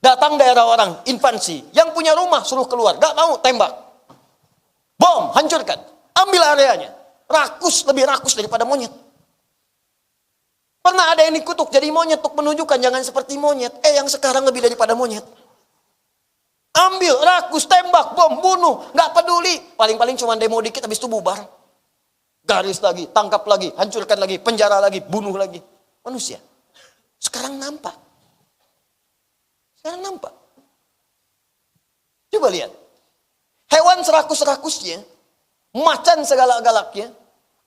Datang daerah orang, infansi. Yang punya rumah, suruh keluar. Gak mau, tembak. Bom, hancurkan. Ambil areanya. Lebih rakus daripada monyet. Pernah ada yang dikutuk jadi monyet untuk menunjukkan jangan seperti monyet. Yang sekarang lebih daripada monyet. Ambil, rakus, tembak, bom, bunuh. Gak peduli. Paling-paling cuma demo dikit habis itu bubar. Garis lagi, tangkap lagi, hancurkan lagi, penjara lagi, bunuh lagi. Manusia. Sekarang nampak. Coba lihat. Hewan serakus-rakusnya, macan segalak-galaknya,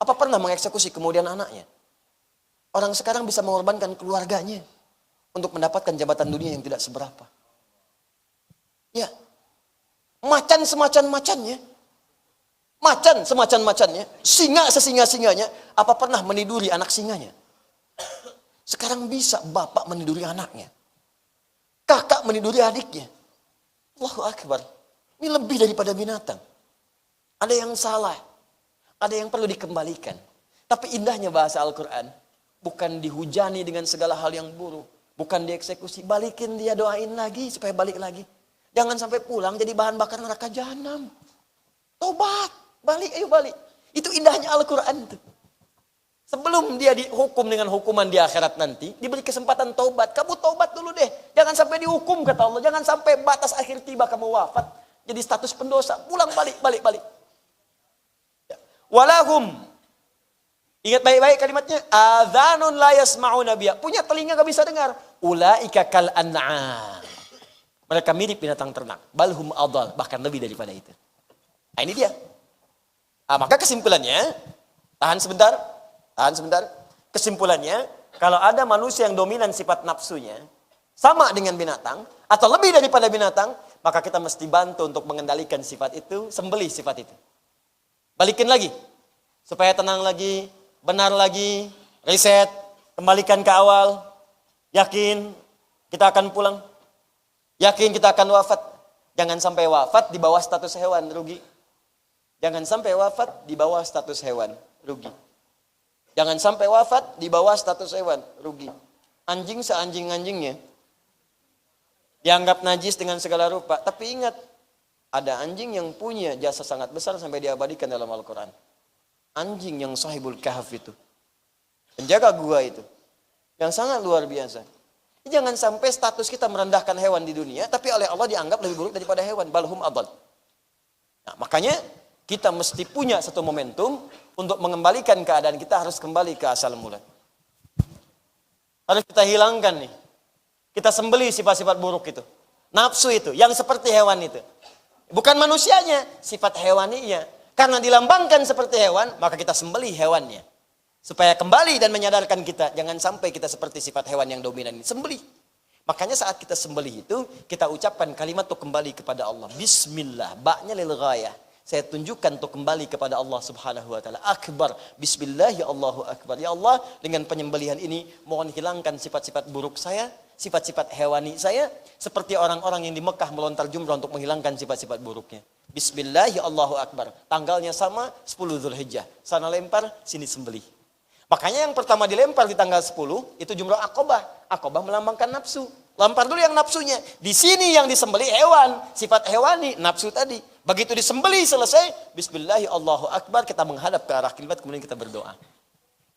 apa pernah mengeksekusi kemudian anaknya? Orang sekarang bisa mengorbankan keluarganya untuk mendapatkan jabatan dunia yang tidak seberapa. Ya. Macan semacan-macannya. Macan semacan-macannya. Singa sesinga-singanya. Apa pernah meniduri anak singanya? Sekarang bisa bapak meniduri anaknya. Kakak meniduri adiknya. Allahu Akbar. Ini lebih daripada binatang. Ada yang salah. Ada yang perlu dikembalikan. Tapi indahnya bahasa Al-Quran. Bukan dihujani dengan segala hal yang buruk. Bukan dieksekusi. Balikin dia, doain lagi supaya balik lagi. Jangan sampai pulang jadi bahan bakar neraka jahanam. Tobat. Balik, ayo balik. Itu indahnya Al-Quran itu. Sebelum dia dihukum dengan hukuman di akhirat nanti, diberi kesempatan taubat. Kamu taubat dulu deh. Jangan sampai dihukum kata Allah. Jangan sampai batas akhir tiba kamu wafat. Jadi status pendosa. Pulang balik. Walahum. Ingat baik-baik kalimatnya. Adhanun la yasma'una biha. Punya telinga gak bisa dengar. Ulaika kal an'am. Mereka mirip binatang ternak. Balhum adhal. Bahkan lebih daripada itu. Nah ini dia. Maka kesimpulannya. Tahan sebentar. Kesimpulannya, kalau ada manusia yang dominan sifat nafsunya, sama dengan binatang, atau lebih daripada binatang, maka kita mesti bantu untuk mengendalikan sifat itu, sembelih sifat itu. Balikin lagi, supaya tenang lagi, benar lagi, reset, kembalikan ke awal, yakin kita akan pulang, yakin kita akan wafat. Jangan sampai wafat di bawah status hewan, rugi. Jangan sampai wafat di bawah status hewan, rugi. Jangan sampai wafat di bawah status hewan, rugi. Anjing seanjing-anjingnya dianggap najis dengan segala rupa. Tapi ingat, ada anjing yang punya jasa sangat besar sampai diabadikan dalam Al-Quran. Anjing yang sahibul kahf itu. Penjaga gua itu. Yang sangat luar biasa. Jangan sampai status kita merendahkan hewan di dunia, tapi oleh Allah dianggap lebih buruk daripada hewan. Balhum adhal. Nah, makanya kita mesti punya satu momentum untuk mengembalikan keadaan kita, harus kembali ke asal mula. Harus kita hilangkan nih. Kita sembelih sifat-sifat buruk itu. Nafsu itu, yang seperti hewan itu. Bukan manusianya, sifat hewaninya. Karena dilambangkan seperti hewan, maka kita sembelih hewannya. Supaya kembali dan menyadarkan kita, jangan sampai kita seperti sifat hewan yang dominan ini. Sembelih. Makanya saat kita sembelih itu, kita ucapkan kalimat untuk kembali kepada Allah. Bismillah, ba'nya lil ghayah. Saya tunjukkan untuk kembali kepada Allah Subhanahu wa taala. Akbar. Bismillah, ya Allahu akbar. Ya Allah, dengan penyembelihan ini mohon hilangkan sifat-sifat buruk saya, sifat-sifat hewani saya, seperti orang-orang yang di Mekah melontar jumrah untuk menghilangkan sifat-sifat buruknya. Bismillah, ya Allahu akbar. Tanggalnya sama 10 Zulhijjah. Sana lempar, sini sembelih. Makanya yang pertama dilempar di tanggal 10 itu jumrah Aqabah. Aqabah melambangkan nafsu. Lempar dulu yang nafsunya. Di sini yang disembelih hewan, sifat hewani, nafsu tadi. Begitu disembelih selesai, Bismillah, Allahu akbar, kita menghadap ke arah kiblat kemudian kita berdoa.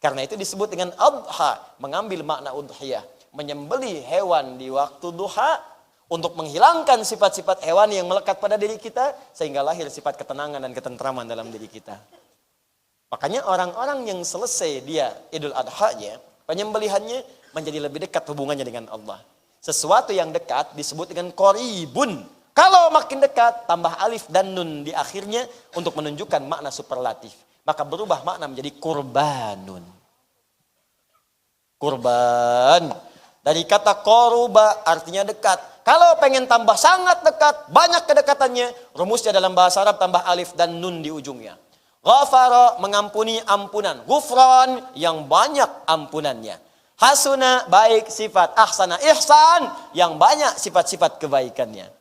Karena itu disebut dengan adha, mengambil makna udhiyah, menyembelih hewan di waktu duha untuk menghilangkan sifat-sifat hewan yang melekat pada diri kita sehingga lahir sifat ketenangan dan ketentraman dalam diri kita. Makanya orang-orang yang selesai dia Idul Adha-nya, penyembelihannya menjadi lebih dekat hubungannya dengan Allah. Sesuatu yang dekat disebut dengan qoribun. Kalau makin dekat, tambah alif dan nun di akhirnya untuk menunjukkan makna superlatif. Maka berubah makna menjadi kurbanun. Kurban. Dari kata koruba artinya dekat. Kalau pengen tambah sangat dekat, banyak kedekatannya, rumusnya dalam bahasa Arab tambah alif dan nun di ujungnya. Ghafara, mengampuni, ampunan. Ghufran, yang banyak ampunannya. Hasuna, baik sifat. Ahsana, ihsan, yang banyak sifat-sifat kebaikannya.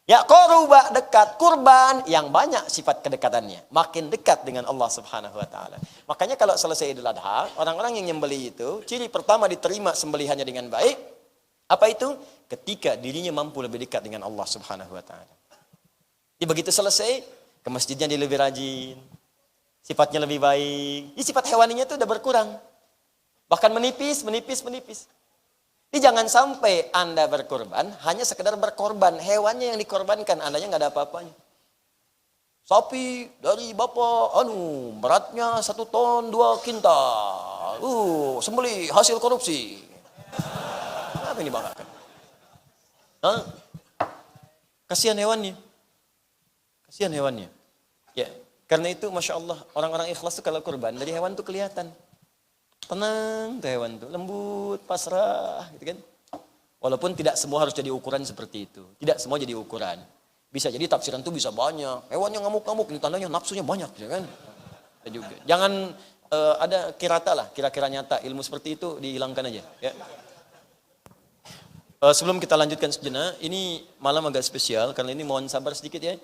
Ya koruba, dekat. Kurban, yang banyak sifat kedekatannya. Makin dekat dengan Allah Subhanahu wa ta'ala. Makanya kalau selesai Idul Adha, orang-orang yang nyembelih itu, ciri pertama diterima sembelihannya dengan baik. Apa itu? Ketika dirinya mampu lebih dekat dengan Allah Subhanahu wa ta'ala. Jadi begitu selesai, ke masjidnya dia lebih rajin. Sifatnya lebih baik. Ini sifat hewaninya itu udah berkurang. Bahkan menipis. Jadi jangan sampai Anda berkorban, hanya sekedar berkorban. Hewannya yang dikorbankan, Andanya nggak ada apa-apanya. Sapi dari Bapak, beratnya 1 ton 2 kintal. Sembelih hasil korupsi. Apa ini banggakan? Kasihan hewannya. Ya, karena itu Masya Allah, orang-orang ikhlas itu kalau kurban, dari hewan itu kelihatan. Tenang tuh hewan tuh, lembut, pasrah, gitu kan. Walaupun tidak semua harus jadi ukuran seperti itu. Tidak semua jadi ukuran. Bisa jadi tafsiran tuh bisa banyak. Hewan yang ngamuk-ngamuk, ini tandanya nafsunya banyak, ya kan. Juga. Jangan ada kirata lah, kira-kira nyata. Ilmu seperti itu dihilangkan aja. Ya. Sebelum kita lanjutkan sejenak, ini malam agak spesial, karena ini mohon sabar sedikit ya.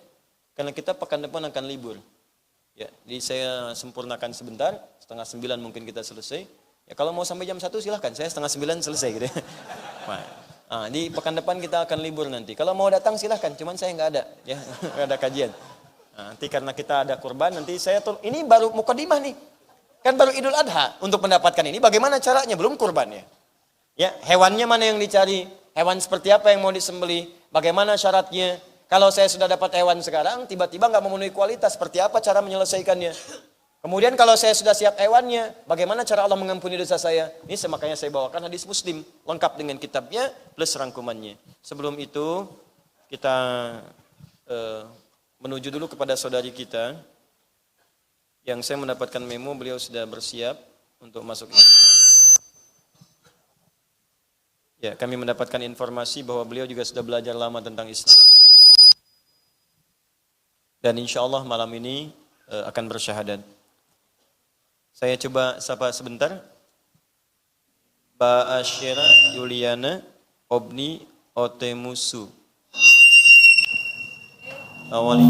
Karena kita pekan depan akan libur. Ya, jadi saya sempurnakan sebentar, 8:30 mungkin kita selesai. Ya kalau mau sampai jam 1 silahkan, saya 8:30 selesai gitu. Di pekan depan kita akan libur nanti. Kalau mau datang silahkan, cuman saya nggak ada, ya nggak ada kajian. Nanti karena kita ada kurban, nanti saya ini baru mukadimah nih, kan baru Idul Adha untuk mendapatkan ini. Bagaimana caranya? Belum kurban ya. Ya hewannya mana yang dicari? Hewan seperti apa yang mau disembelih? Bagaimana syaratnya? Kalau saya sudah dapat hewan sekarang, tiba-tiba nggak memenuhi kualitas, seperti apa cara menyelesaikannya? Kemudian kalau saya sudah siap hewannya, bagaimana cara Allah mengampuni dosa saya? Ini makanya saya bawakan hadis Muslim, lengkap dengan kitabnya, plus rangkumannya. Sebelum itu, kita menuju dulu kepada saudari kita, yang saya mendapatkan memo, beliau sudah bersiap untuk masuk. Ya, kami mendapatkan informasi bahwa beliau juga sudah belajar lama tentang Islam. Dan insya Allah malam ini akan bersyahadat. Saya coba sapa sebentar. Mbak Asyira Yuliana Obni Otemusu. Awali.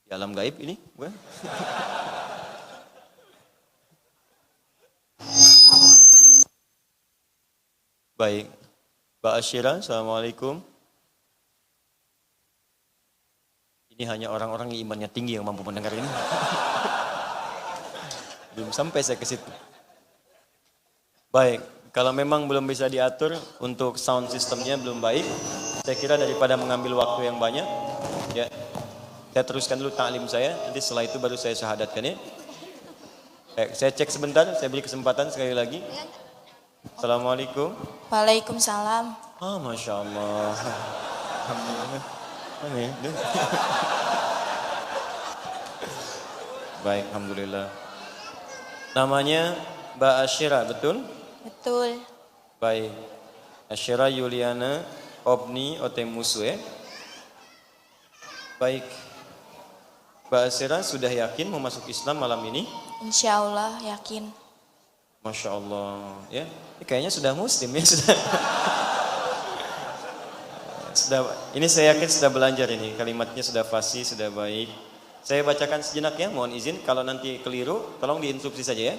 Di alam gaib ini, bukan? Baik. Mbak Asyira, Assalamualaikum. Ini hanya orang-orang yang imannya tinggi yang mampu mendengar ini. Belum sampai saya ke situ. Baik, kalau memang belum bisa diatur untuk sound systemnya belum baik, saya kira daripada mengambil waktu yang banyak, ya, saya teruskan dulu ta'lim saya, nanti setelah itu baru saya syahadatkan ya. Baik, saya cek sebentar, saya beri kesempatan sekali lagi. Assalamualaikum. Waalaikumsalam. Masya Allah. Baik, alhamdulillah. Namanya Mbak Asyira, betul? Betul. Baik. Asyira Yuliana Obni Otemusu ya. Baik. Mbak Asyira sudah yakin mau masuk Islam malam ini? Insya Allah yakin. Masya Allah ya. Ini kayaknya sudah muslim ya sudah. Ini saya yakin sudah belajar ini. Kalimatnya sudah fasih, sudah baik. Saya bacakan sejenak ya, mohon izin. Kalau nanti keliru, tolong diinstruksi saja ya.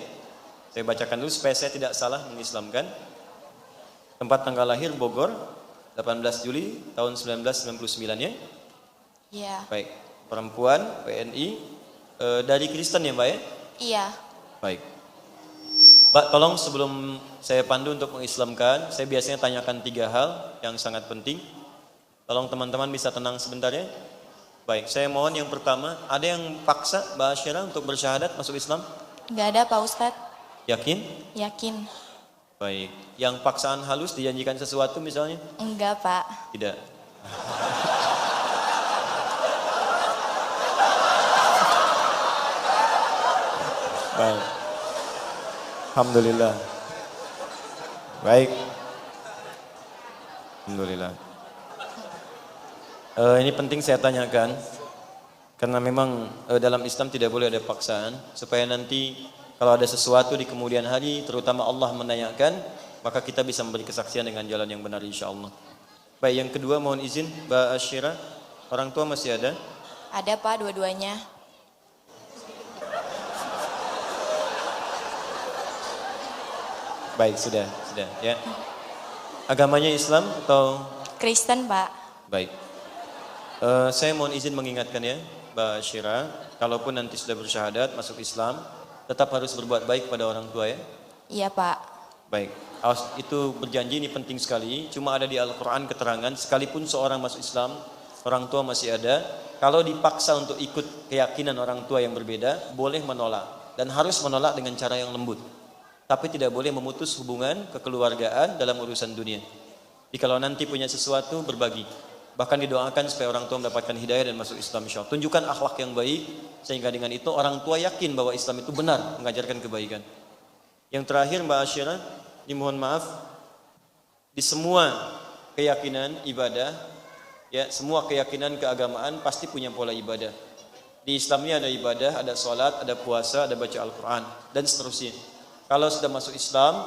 Saya bacakan dulu supaya saya tidak salah mengislamkan. Tempat tanggal lahir Bogor, 18 Juli tahun 1999 ya. Iya. Baik, perempuan, WNI, dari Kristen ya Mbak ya? Iya. Baik. Mbak, tolong sebelum saya pandu untuk mengislamkan, saya biasanya tanyakan 3 hal yang sangat penting. Tolong teman-teman bisa tenang sebentar ya. Baik, saya mohon yang pertama, ada yang paksa Mbak Asyira untuk bersyahadat masuk Islam? Nggak ada Pak Ustadz. Yakin? Yakin. Baik. Yang paksaan halus dijanjikan sesuatu misalnya? Enggak Pak. Tidak. Baik. Alhamdulillah. Baik. Alhamdulillah. Ini penting saya tanyakan karena memang dalam Islam tidak boleh ada paksaan supaya nanti kalau ada sesuatu di kemudian hari terutama Allah menanyakan maka kita bisa memberi kesaksian dengan jalan yang benar insyaallah. Baik, yang kedua mohon izin Mbak Asyira, orang tua masih ada? Ada Pak dua-duanya. Baik, sudah ya. Agamanya Islam atau Kristen Pak. baik. Saya mohon izin mengingatkan ya, Mbak Syira, kalaupun nanti sudah bersyahadat masuk Islam, tetap harus berbuat baik pada orang tua ya. Iya Pak. Baik, itu berjanji ini penting sekali. Cuma ada di Al-Quran keterangan, sekalipun seorang masuk Islam, orang tua masih ada. Kalau dipaksa untuk ikut keyakinan orang tua yang berbeda, boleh menolak dan harus menolak dengan cara yang lembut. Tapi tidak boleh memutus hubungan kekeluargaan dalam urusan dunia. Jadi kalau nanti punya sesuatu berbagi. Bahkan didoakan supaya orang tua mendapatkan hidayah dan masuk Islam insyaallah. Tunjukkan akhlak yang baik sehingga dengan itu orang tua yakin bahwa Islam itu benar mengajarkan kebaikan. Yang terakhir Mbak Asyira, dimohon maaf di semua keyakinan ibadah ya, semua keyakinan keagamaan pasti punya pola ibadah. Di Islam ini ada ibadah, ada sholat, ada puasa, ada baca Al-Quran dan seterusnya. Kalau sudah masuk Islam,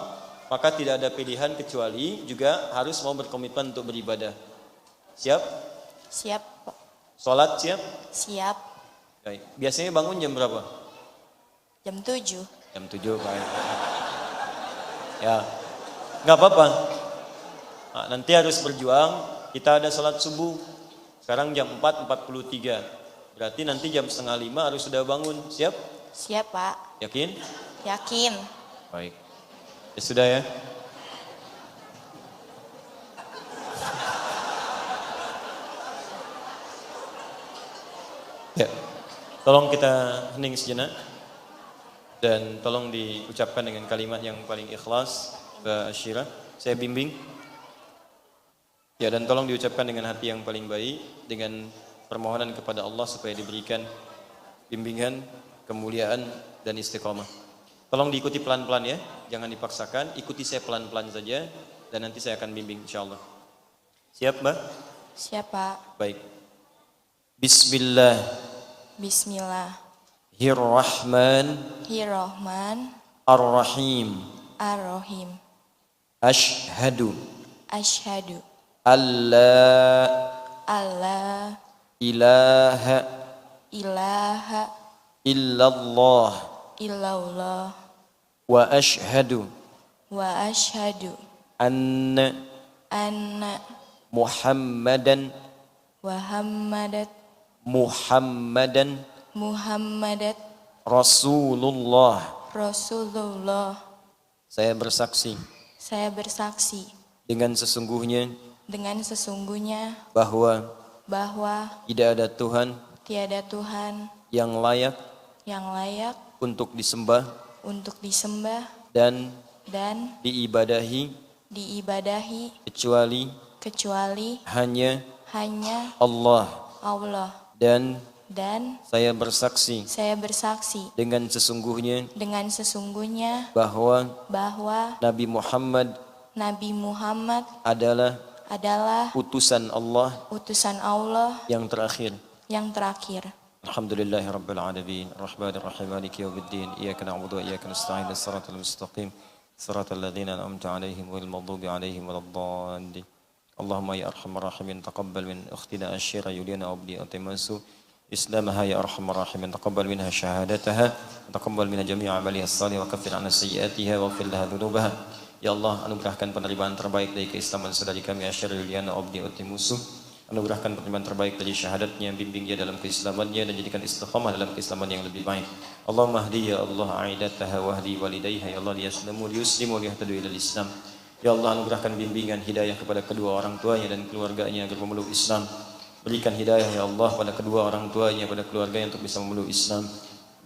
maka tidak ada pilihan kecuali juga harus mau berkomitmen untuk beribadah. Siap? Siap Pak. Sholat siap? Siap. Baik. Biasanya bangun jam berapa? Jam 7. Jam 7, baik. Ya, nggak apa-apa. Nah, nanti harus berjuang. Kita ada sholat subuh. Sekarang jam 4.43. Berarti nanti jam 4:30 harus sudah bangun. Siap? Siap Pak. Yakin? Yakin. Baik. Ya sudah ya. Ya. Tolong kita hening sejenak. Dan tolong diucapkan dengan kalimat yang paling ikhlas, Mbak Asyira. Saya bimbing. Ya, dan tolong diucapkan dengan hati yang paling baik, dengan permohonan kepada Allah supaya diberikan bimbingan, kemuliaan, dan istiqomah. Tolong diikuti pelan-pelan ya, jangan dipaksakan, ikuti saya pelan-pelan saja, dan nanti saya akan bimbing insyaallah. Siap Mbak? Siap Pak. Baik. Bismillah. Bismillahirrahmanirrahim. Ar-Rahim. Ar-Rahim. Ashhadu. Asyhadu. Alla Alla ilaha ilaha illallah. illallah. Wa ashhadu Wa asyhadu. anna Anna Muhammadan Muhammadat Rasulullah. Rasulullah. Saya bersaksi Saya bersaksi dengan sesungguhnya bahwa bahwa tidak ada Tuhan tiada Tuhan yang layak yang layak untuk disembah untuk disembah dan dan diibadahi kecuali hanya hanya Allah Allah dan dan saya bersaksi saya bersaksi dengan sesungguhnya dengan sesungguhnya bahwa bahwa Nabi Muhammad Nabi Muhammad adalah adalah utusan Allah utusan Allah yang terakhir. yang terakhir. Alhamdulillahi Rabbil Alamin, Rahmanir Rahim, Maliki Yawmiddin, Iyyaka na'budu wa iyyaka nasta'in, Shiratal mustaqim, Shiratal ladzina an'amta 'alaihim ghairil maghdubi 'alaihim waladdallin. Allahumma ya arhamar rahimin taqabbal min ukhtina Asyira Yuliana Abdi Atimasu Islamaha ya arhamar rahimin taqabbal minha syahadataha taqabbal minha jami'a 'amaliha as-salih wa kaffir 'anha sayyi'atiha wa ighfir laha dhunubaha. Ya Allah, anugerahkan penerimaan terbaik dari keislaman saudari kami Asyira Yuliana Abdi Atimasu. Anugerahkan penerimaan terbaik dari syahadatnya, bimbing dia dalam keislamannya dan jadikan istiqamah dalam keislaman yang lebih baik. Allahumma hdi ya Allah aidataha wahdi walidayha ya Allah liyaslamu liyuslimu liyahtadu ilal Islam. Ya Allah, anugerahkan bimbingan hidayah kepada kedua orang tuanya dan keluarganya agar memeluk Islam. Berikan hidayah ya Allah pada kedua orang tuanya, pada keluarganya untuk bisa memeluk Islam.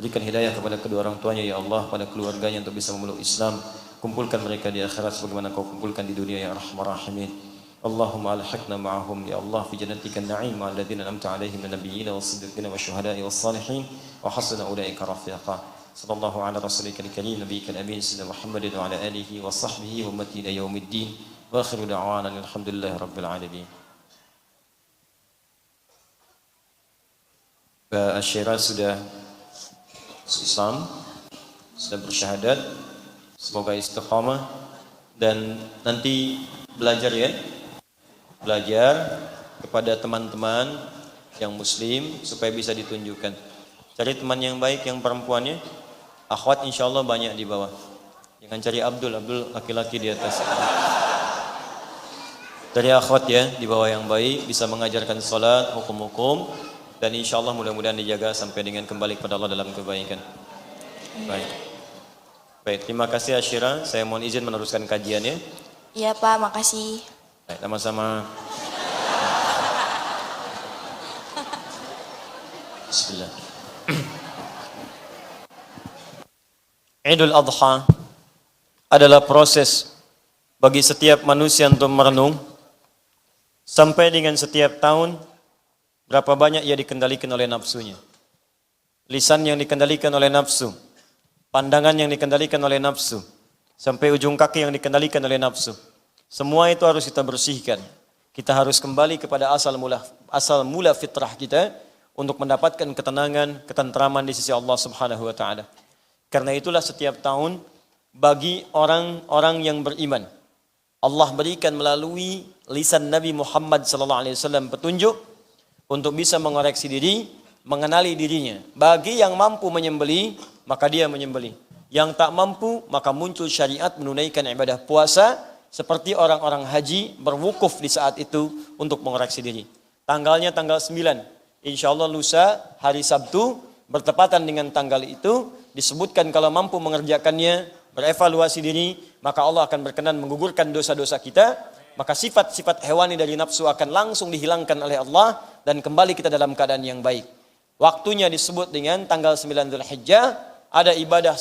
Berikan hidayah kepada kedua orang tuanya ya Allah pada keluarganya untuk bisa memeluk Islam. Kumpulkan mereka di akhirat sebagaimana Kau kumpulkan di dunia ya Arhamar Rahimin. Allahumma alhiqna ma'ahum ya Allah fi jannatika an-na'im ma'al ladzina an'amta 'alaihim minan nabiyyin was-siddiqin wasyuhada'i was-salihin wa hasuna ulaika rafiqa. Sallallahu ala rasulika al-karim nabiyyika al-amin sayyidina Muhammadin wa ala alihi wa sahbihi wa ummati ila yaumiddin. Wa akhiru da'wana alhamdulillahi rabbil alamin. Asyira sudah Islam, sudah bersyahadat. Semoga istiqamah dan nanti belajar ya. Belajar kepada teman-teman yang muslim supaya bisa ditunjukkan. Cari teman yang baik yang perempuannya. Akhwat insyaallah banyak di bawah. Jangan cari Abdul laki-laki di atas. Cari akhwat ya di bawah yang baik, bisa mengajarkan salat, hukum-hukum dan insyaallah mudah-mudahan dijaga sampai dengan kembali kepada Allah dalam kebaikan. Baik. Baik, terima kasih Asyira. Saya mohon izin meneruskan kajiannya. Iya Pak, makasih. Baik, sama-sama. Bismillah. Idul Adha adalah proses bagi setiap manusia untuk merenung sampai dengan setiap tahun berapa banyak ia dikendalikan oleh nafsunya. Lisan yang dikendalikan oleh nafsu, pandangan yang dikendalikan oleh nafsu, sampai ujung kaki yang dikendalikan oleh nafsu. Semua itu harus kita bersihkan. Kita harus kembali kepada asal mula fitrah kita untuk mendapatkan ketenangan, ketentraman di sisi Allah Subhanahu wa taala. Karena itulah setiap tahun bagi orang-orang yang beriman, Allah berikan melalui lisan Nabi Muhammad sallallahu alaihi wasallam petunjuk untuk bisa mengoreksi diri, mengenali dirinya. Bagi yang mampu menyembelih, maka dia menyembelih. Yang tak mampu, maka muncul syariat menunaikan ibadah puasa seperti orang-orang haji berwukuf di saat itu untuk mengoreksi diri. Tanggalnya tanggal 9. Insyaallah lusa hari Sabtu bertepatan dengan tanggal itu disebutkan kalau mampu mengerjakannya, berevaluasi diri, maka Allah akan berkenan menggugurkan dosa-dosa kita, maka sifat-sifat hewani dari nafsu akan langsung dihilangkan oleh Allah dan kembali kita dalam keadaan yang baik. Waktunya disebut dengan tanggal 9 Dzulhijjah. Ada ibadah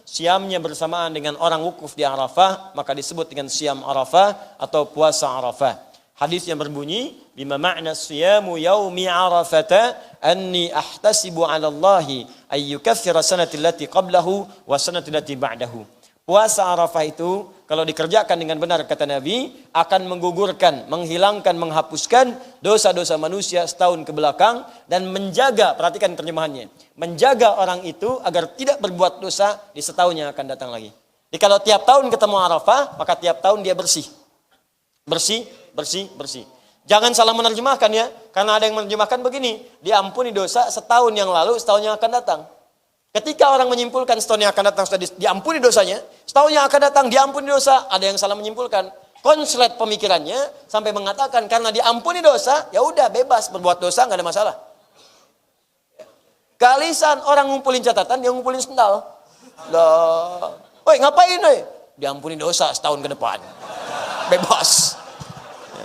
siamnya bersamaan dengan orang wukuf di Arafah, maka disebut dengan siam Arafah atau puasa Arafah. Hadis yang berbunyi, bima ma'na siyamu yaumi Arafata anni ahtasibu 'ala Allahi ay yukaffira sanati allati qablahu wa sanati allati ba'dahu. Puasa Arafah itu kalau dikerjakan dengan benar kata Nabi akan menggugurkan, menghilangkan, menghapuskan dosa-dosa manusia setahun ke belakang dan menjaga, perhatikan terjemahannya, menjaga orang itu agar tidak berbuat dosa di setahun yang akan datang lagi. Jadi kalau tiap tahun ketemu Arafah, maka tiap tahun dia bersih. Bersih. Jangan salah menerjemahkan ya, karena ada yang menerjemahkan begini, diampuni dosa setahun yang lalu, setahun yang akan datang. Ketika orang menyimpulkan setahun yang akan datang sudah diampuni dosanya, setahun yang akan datang diampuni dosa, ada yang salah menyimpulkan. Konslet pemikirannya sampai mengatakan karena diampuni dosa, ya udah bebas berbuat dosa, nggak ada masalah. Kalisan orang ngumpulin catatan, dia ngumpulin sendal. Lah, woi ngapain woi? Diampuni dosa setahun ke depan, bebas. Ya,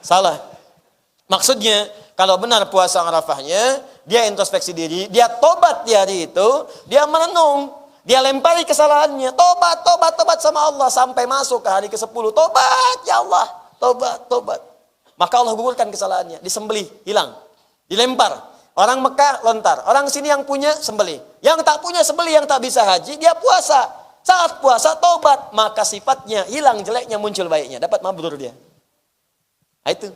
salah. Maksudnya kalau benar puasa Arafahnya, dia introspeksi diri, dia tobat di hari itu, dia merenung, dia lempari kesalahannya, tobat sama Allah sampai masuk ke hari ke-10, tobat ya Allah, tobat. Maka Allah gugurkan kesalahannya, disembelih, hilang, dilempar. Orang Mekah lontar, orang sini yang punya sembelih. Yang tak punya sembelih, yang tak bisa haji, dia puasa. Saat puasa tobat, maka sifatnya hilang jeleknya, muncul baiknya. Dapat mabrur dia. Nah, itu.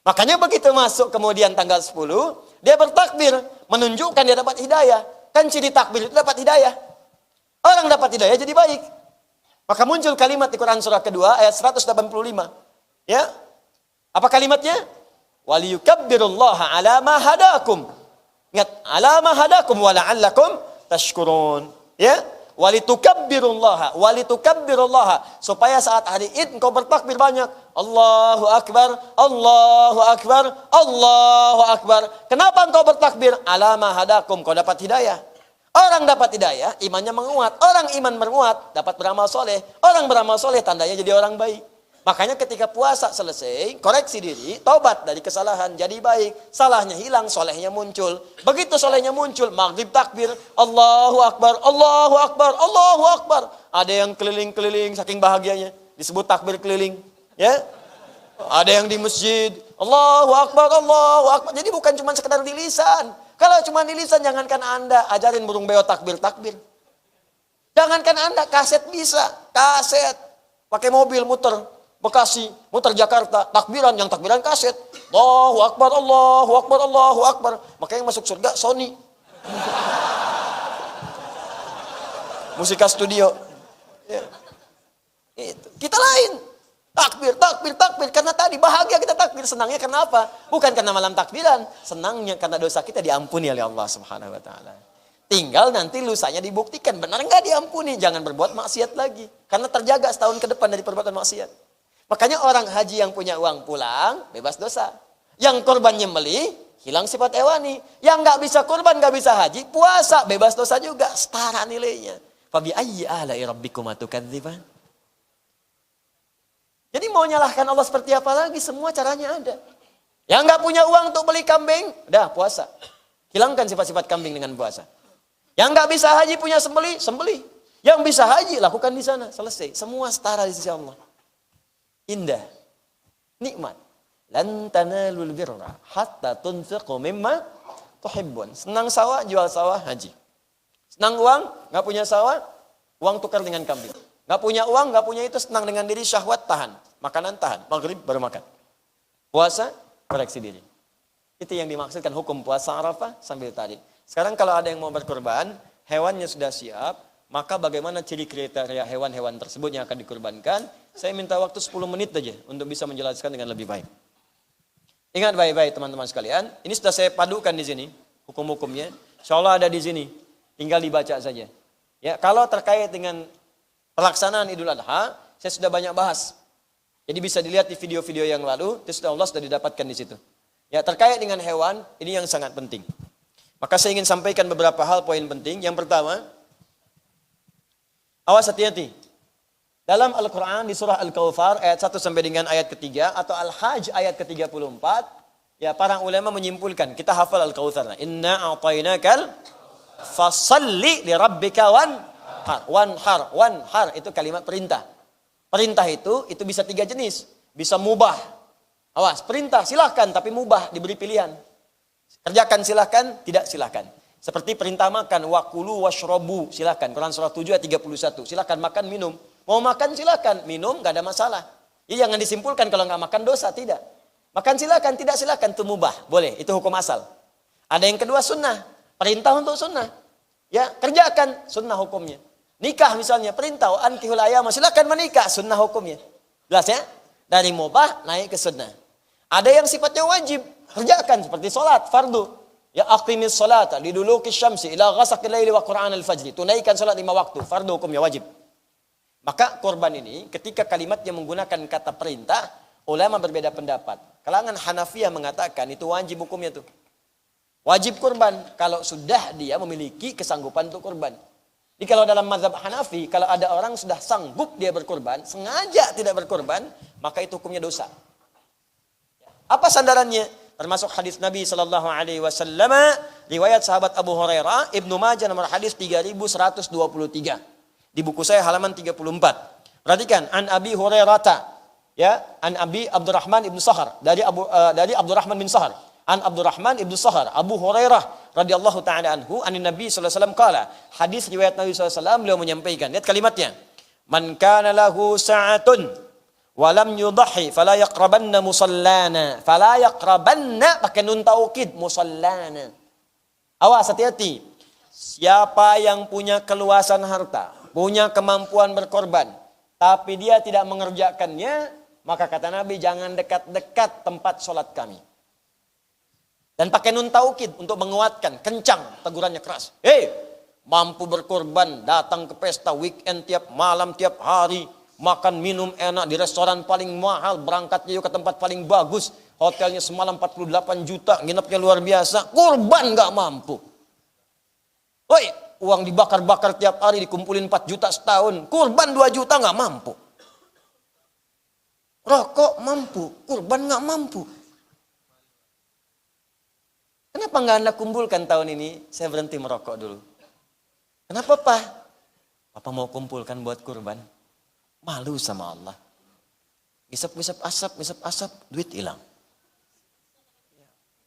Makanya begitu masuk kemudian tanggal 10, dia bertakbir, menunjukkan dia dapat hidayah. Kan ciri takbir itu dapat hidayah. Orang dapat hidayah jadi baik. Maka muncul kalimat di Quran surah kedua ayat 185. Ya. Apa kalimatnya? Waliyukabbirullaha ala ma hadakum. Ingat, ala ma hadakum wa la'allakum tashkurun. Ya. Walitukabbirullaha, supaya saat hari Id engkau bertakbir banyak. Allahu akbar, Allahu akbar, Allahu akbar. Kenapa engkau bertakbir? Ala ma hadakum, kau dapat hidayah. Orang dapat hidayah, imannya menguat. Orang iman menguat, dapat beramal soleh. Orang beramal soleh, tandanya jadi orang baik. Makanya ketika puasa selesai, koreksi diri, tobat dari kesalahan, jadi baik. Salahnya hilang, solehnya muncul. Begitu solehnya muncul, maghrib takbir, Allahu Akbar, Allahu Akbar, Allahu Akbar. Ada yang keliling-keliling, saking bahagianya. Disebut takbir keliling. Ya, ada yang di masjid, Allahu Akbar, Allahu Akbar. Jadi bukan cuma sekedar di lisan. Kalau cuma di lisan, jangankan Anda ajarin burung beo takbir-takbir. Jangankan Anda, kaset bisa. Kaset. Pakai mobil muter. Bekasi, muter Jakarta, takbiran, yang takbiran kaset. Allahu Akbar, Allahu Akbar, Allahu Akbar. Makanya yang masuk surga, Sony. Musika studio. Ya. Itu. Kita lain. Takbir, takbir, takbir. Karena tadi bahagia kita takbir. Senangnya karena apa? Bukan karena malam takbiran. Senangnya karena dosa kita diampuni oleh Allah Subhanahu wa Ta'ala. Tinggal nanti lusanya dibuktikan. Benar nggak diampuni? Jangan berbuat maksiat lagi. Karena terjaga setahun ke depan dari perbuatan maksiat. Makanya orang haji yang punya uang pulang, bebas dosa. Yang korban nyembeli, hilang sifat hewani. Yang nggak bisa korban, nggak bisa haji, puasa, bebas dosa juga. Setara nilainya. Fabi ayyi ala'i rabbikuma tukadziban. Jadi mau nyalahkan Allah seperti apa lagi? Semua caranya ada. Yang nggak punya uang untuk beli kambing, udah puasa. Hilangkan sifat-sifat kambing dengan puasa. Yang nggak bisa haji punya sembeli, sembeli. Yang bisa haji, lakukan di sana. Selesai. Semua setara di sisi Allah. Indah, nikmat. Lan tanalul birra hatta tunfiqu mimma tuhibbun. Senang sawah, jual sawah, haji. Senang uang, nggak punya sawah, uang tukar dengan kambing. Nggak punya uang, nggak punya itu, senang dengan diri, syahwat, tahan. Makanan tahan, maghrib baru makan. Puasa, koreksi diri. Itu yang dimaksudkan hukum puasa Arafah sambil tadi. Sekarang kalau ada yang mau berkorban, hewannya sudah siap, maka bagaimana ciri kriteria hewan-hewan tersebut yang akan dikurbankan? Saya minta waktu 10 menit saja untuk bisa menjelaskan dengan lebih baik. Ingat baik-baik teman-teman sekalian, ini sudah saya padukan di sini, hukum-hukumnya. Insya Allah ada di sini, tinggal dibaca saja. Ya, kalau terkait dengan pelaksanaan Idul Adha, saya sudah banyak bahas. Jadi bisa dilihat di video-video yang lalu, itu Allah sudah didapatkan di situ. Ya, terkait dengan hewan, ini yang sangat penting. Maka saya ingin sampaikan beberapa hal poin penting. Yang pertama, awas hati-hati. Dalam Al-Quran di surah Al-Kawthar ayat 1 sampai dengan ayat ketiga atau Al-Hajj ayat ke-34, ya para ulama menyimpulkan, kita hafal Al-Kawthar. Inna a'tainakal fasalli li rabbika wanhar itu kalimat perintah. Perintah itu bisa 3 jenis. Bisa mubah. Awas, perintah silahkan tapi mubah, diberi pilihan. Kerjakan silahkan, tidak silahkan. Seperti perintah makan, wakulu washrobu, silakan. Quran surah 7 ayat 31, silakan makan, minum. Mau makan silakan, minum gak ada masalah. Jadi jangan disimpulkan kalau nggak makan dosa, tidak. Makan silakan, tidak silakan, itu mubah, boleh, itu hukum asal. Ada yang kedua sunnah, perintah untuk sunnah. Ya, kerjakan, sunnah hukumnya. Nikah misalnya, perintah, ankihul ayama, silakan menikah, sunnah hukumnya. Jelas ya? Dari mubah naik ke sunnah. Ada yang sifatnya wajib, kerjakan seperti sholat, fardu. Ya aqimis sholata liduluki syamsi ila ghasaqil laili wa qur'an al-fajri. Tunaikan sholat 5 waktu, fardu hukumnya wajib. Maka korban ini ketika kalimatnya menggunakan kata perintah, ulama berbeda pendapat. Kalangan Hanafiyah mengatakan itu wajib hukumnya tuh. Wajib kurban kalau sudah dia memiliki kesanggupan untuk kurban. Jadi kalau dalam mazhab Hanafi, kalau ada orang sudah sanggup dia berkurban, sengaja tidak berkurban, maka itu hukumnya dosa. Apa sandarannya? Termasuk hadis Nabi sallallahu alaihi wasallam, riwayat sahabat Abu Hurairah, Ibnu Majah nomor hadis 3123. Di buku saya halaman 34. Perhatikan, an Abi Hurairah, ya, an Abi Abdurrahman ibn Sahar, dari Abdurrahman bin Sahar. An Abdurrahman ibnu Sahar, Abu Hurairah radhiyallahu taala anhu, anin Nabi sallallahu alaihi wasallam qala. Hadis riwayat Nabi sallallahu alaihi wasallam, beliau menyampaikan, lihat kalimatnya. Man kana lahu sa'atun wa lam yudhi fala yaqrabanna musallana. Fala yaqrabanna pakai nun taukid, musallana. Awas, hati-hati. Siapa yang punya keluasan harta, punya kemampuan berkorban, tapi dia tidak mengerjakannya, maka kata Nabi, jangan dekat-dekat tempat sholat kami. Dan pakai nun taukid untuk menguatkan, kencang, tegurannya keras. Hei, mampu berkorban, datang ke pesta weekend tiap malam, tiap hari, makan minum enak di restoran paling mahal, berangkatnya ke tempat paling bagus, hotelnya semalam 48 juta, nginepnya luar biasa, kurban gak mampu. Woi, uang dibakar-bakar tiap hari, dikumpulin 4 juta setahun, kurban 2 juta gak mampu. Rokok mampu, kurban gak mampu. Kenapa nggak Anda kumpulkan tahun ini? Saya berhenti merokok dulu. Kenapa, Pak? Papa mau kumpulkan buat kurban. Malu sama Allah. Ngisap asap, duit hilang.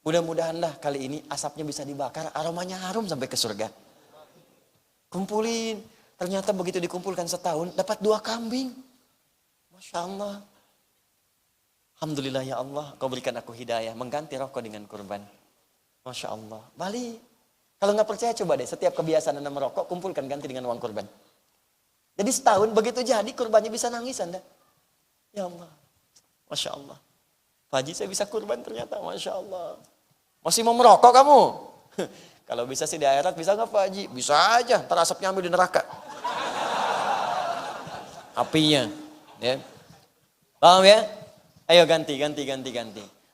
Mudah-mudahan lah kali ini asapnya bisa dibakar, aromanya harum sampai ke surga. Kumpulin. Ternyata begitu dikumpulkan setahun, dapat 2 kambing. Masya Allah. Alhamdulillah ya Allah, Kau berikan aku hidayah, mengganti rokok dengan kurban. Masya Allah. Balik. Kalau nggak percaya coba deh, setiap kebiasaan Anda merokok, kumpulkan ganti dengan uang kurban. Jadi setahun begitu jadi kurbannya bisa nangis Anda. Ya Allah. Masya Allah. Pak Haji, saya bisa kurban ternyata. Masya Allah. Masih mau merokok kamu? Kalau bisa sih di akhirat, bisa nggak Pak Haji? Bisa aja, ntar asapnya ambil di neraka. Apinya. Ya. Paham ya? Ayo ganti.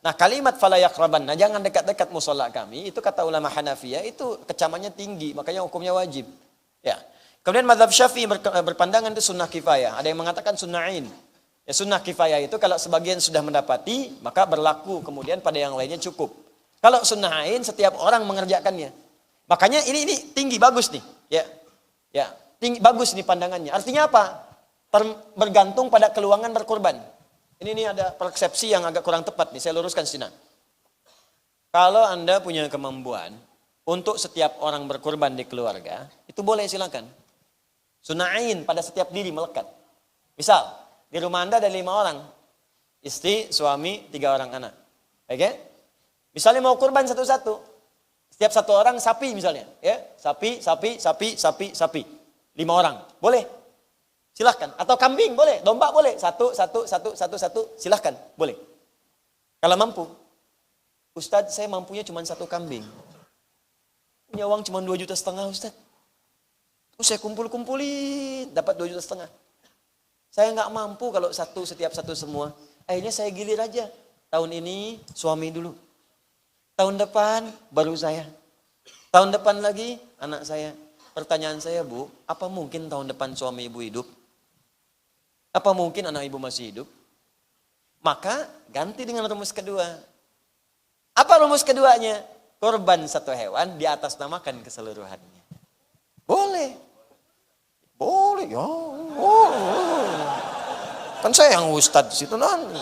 Nah kalimat fala yaqraban, nah jangan dekat-dekat musola kami, itu kata ulama Hanafiyah, itu kecamannya tinggi, makanya hukumnya wajib. Ya. Kemudian mazhab Syafi'i berpandangan itu sunnah kifayah, ada yang mengatakan sunnah ain. Ya, sunnah kifayah itu kalau sebagian sudah mendapati, maka berlaku, kemudian pada yang lainnya cukup. Kalau sunnah ain setiap orang mengerjakannya. Makanya ini tinggi, bagus nih. Ya, tinggi, bagus nih pandangannya. Artinya apa? Bergantung pada keluangan berkorban. Ini ada persepsi yang agak kurang tepat nih, saya luruskan sini. Kalau Anda punya kemampuan untuk setiap orang berkorban di keluarga, itu boleh silakan. Sunnah ain pada setiap diri melekat. Misal, di rumah Anda ada 5 orang. Istri, suami, 3 orang anak. Oke? Misalnya mau kurban satu-satu. Setiap satu orang sapi misalnya. Ya, sapi. 5 orang. Boleh. Silahkan. Atau kambing boleh, domba boleh. Satu, silahkan. Boleh. Kalau mampu. Ustadz, saya mampunya cuma 1 kambing. Punya uang cuma 2,5 juta Ustadz. Terus saya kumpulin, dapat 2,5 juta. Saya nggak mampu kalau setiap satu semua. Akhirnya saya gilir aja. Tahun ini suami dulu. Tahun depan baru saya. Tahun depan lagi anak saya. Pertanyaan saya, Bu, apa mungkin tahun depan suami ibu hidup? Apa mungkin anak ibu masih hidup? Maka ganti dengan rumus kedua. Apa rumus keduanya? Korban 1 hewan di atas namakan keseluruhannya. Boleh. Boleh ya. Kan saya yang ustadz di situ nanti.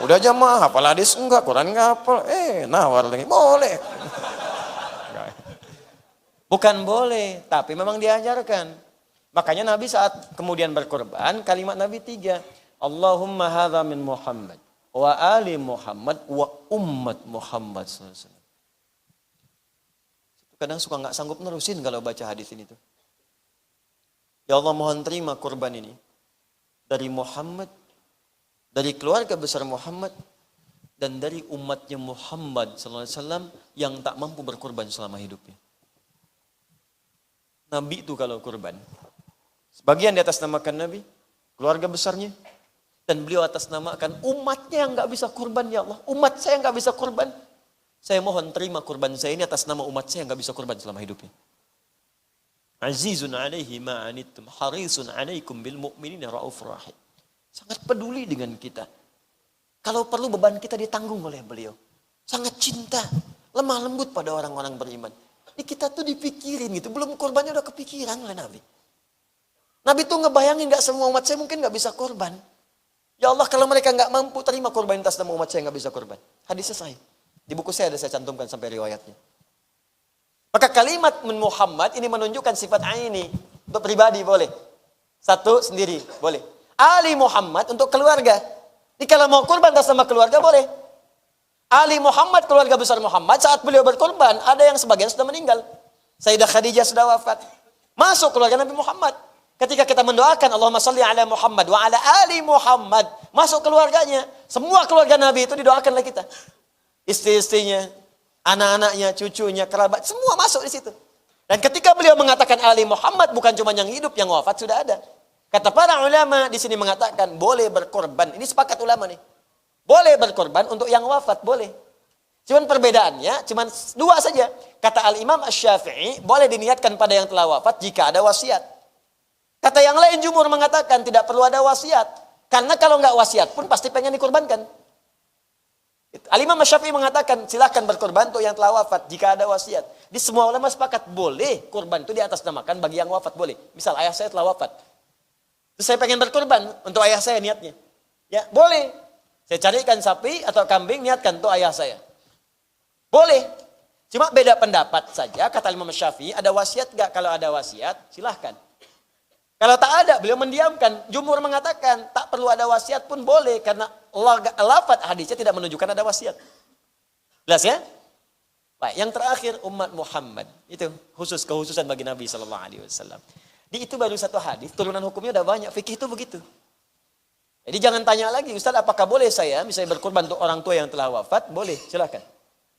Udah jamaah, hafal hadis enggak, Quran enggak hafal. Nawar lagi. Boleh. Bukan boleh, tapi memang diajarkan. Makanya Nabi saat kemudian berkorban, kalimat Nabi 3. Allahumma hadza min Muhammad wa ali Muhammad wa ummat Muhammad sallallahu. Kadang suka nggak sanggup nerusin kalau baca hadis ini tuh. Ya Allah, mohon terima korban ini dari Muhammad, dari keluarga besar Muhammad, dan dari umatnya Muhammad sallallahu alaihi wasallam yang tak mampu berkorban selama hidupnya. Nabi itu kalau kurban, sebagian di atas namakan Nabi, keluarga besarnya, dan beliau atas namakan umatnya yang nggak bisa kurban. Ya Allah, umat saya nggak bisa kurban. Saya mohon terima kurban saya ini atas nama umat saya yang nggak bisa kurban selama hidupnya. Azizun alaihi ma'anittum harisun alaikum bil mu'minina raufur rahim. Sangat peduli dengan kita. Kalau perlu beban kita ditanggung oleh beliau. Sangat cinta, lemah lembut pada orang-orang beriman. Ini kita tuh dipikirin gitu, belum korbannya udah kepikiran oleh Nabi. Nabi tuh ngebayangin gak semua umat saya mungkin gak bisa korban. Ya Allah, kalau mereka nggak mampu terima korban atas nama umat saya nggak bisa korban. Hadisnya sahih. Di buku saya ada saya cantumkan sampai riwayatnya. Maka kalimat min Muhammad ini menunjukkan sifat aini. Untuk pribadi boleh. Satu sendiri boleh. Ali Muhammad untuk keluarga. Jadi kalau mau kurban atas nama keluarga boleh. Ali Muhammad, keluarga besar Muhammad, saat beliau berkorban, ada yang sebagian sudah meninggal. Sayyidah Khadijah sudah wafat. Masuk keluarga Nabi Muhammad. Ketika kita mendoakan Allahumma salli ala Muhammad wa ala ali Muhammad, masuk keluarganya. Semua keluarga Nabi itu didoakan oleh kita. Istri-istrinya, anak-anaknya, cucunya, kerabat, semua masuk di situ. Dan ketika beliau mengatakan ali Muhammad, bukan cuma yang hidup, yang wafat sudah ada. Kata para ulama di sini mengatakan boleh berkorban. Ini sepakat ulama nih. Boleh berkorban untuk yang wafat, boleh. Cuman perbedaannya, cuman dua saja. Kata Al-Imam Asy-Syafi'i, boleh diniatkan pada yang telah wafat jika ada wasiat. Kata yang lain jumhur mengatakan tidak perlu ada wasiat. Karena kalau nggak wasiat pun pasti pengen dikorbankan. Al-Imam Asy-Syafi'i mengatakan silakan berkorban untuk yang telah wafat jika ada wasiat. Di semua ulama sepakat boleh korban itu diatasnamakan bagi yang wafat, boleh. Misal ayah saya telah wafat. Terus saya pengen berkorban untuk ayah saya niatnya. Ya, boleh. Saya carikan sapi atau kambing, niatkan untuk ayah saya. Boleh. Cuma beda pendapat saja, kata Imam Syafi'i, ada wasiat gak? Kalau ada wasiat, silahkan. Kalau tak ada, beliau mendiamkan. Jumhur mengatakan, tak perlu ada wasiat pun boleh, karena lafaz hadisnya tidak menunjukkan ada wasiat. Jelas ya? Baik, yang terakhir, umat Muhammad. Itu kehususan bagi Nabi SAW. Di itu baru satu hadis, turunan hukumnya udah banyak. Fikih itu begitu. Jadi jangan tanya lagi, Ustaz, apakah boleh saya misalnya berkorban untuk orang tua yang telah wafat? Boleh, silakan.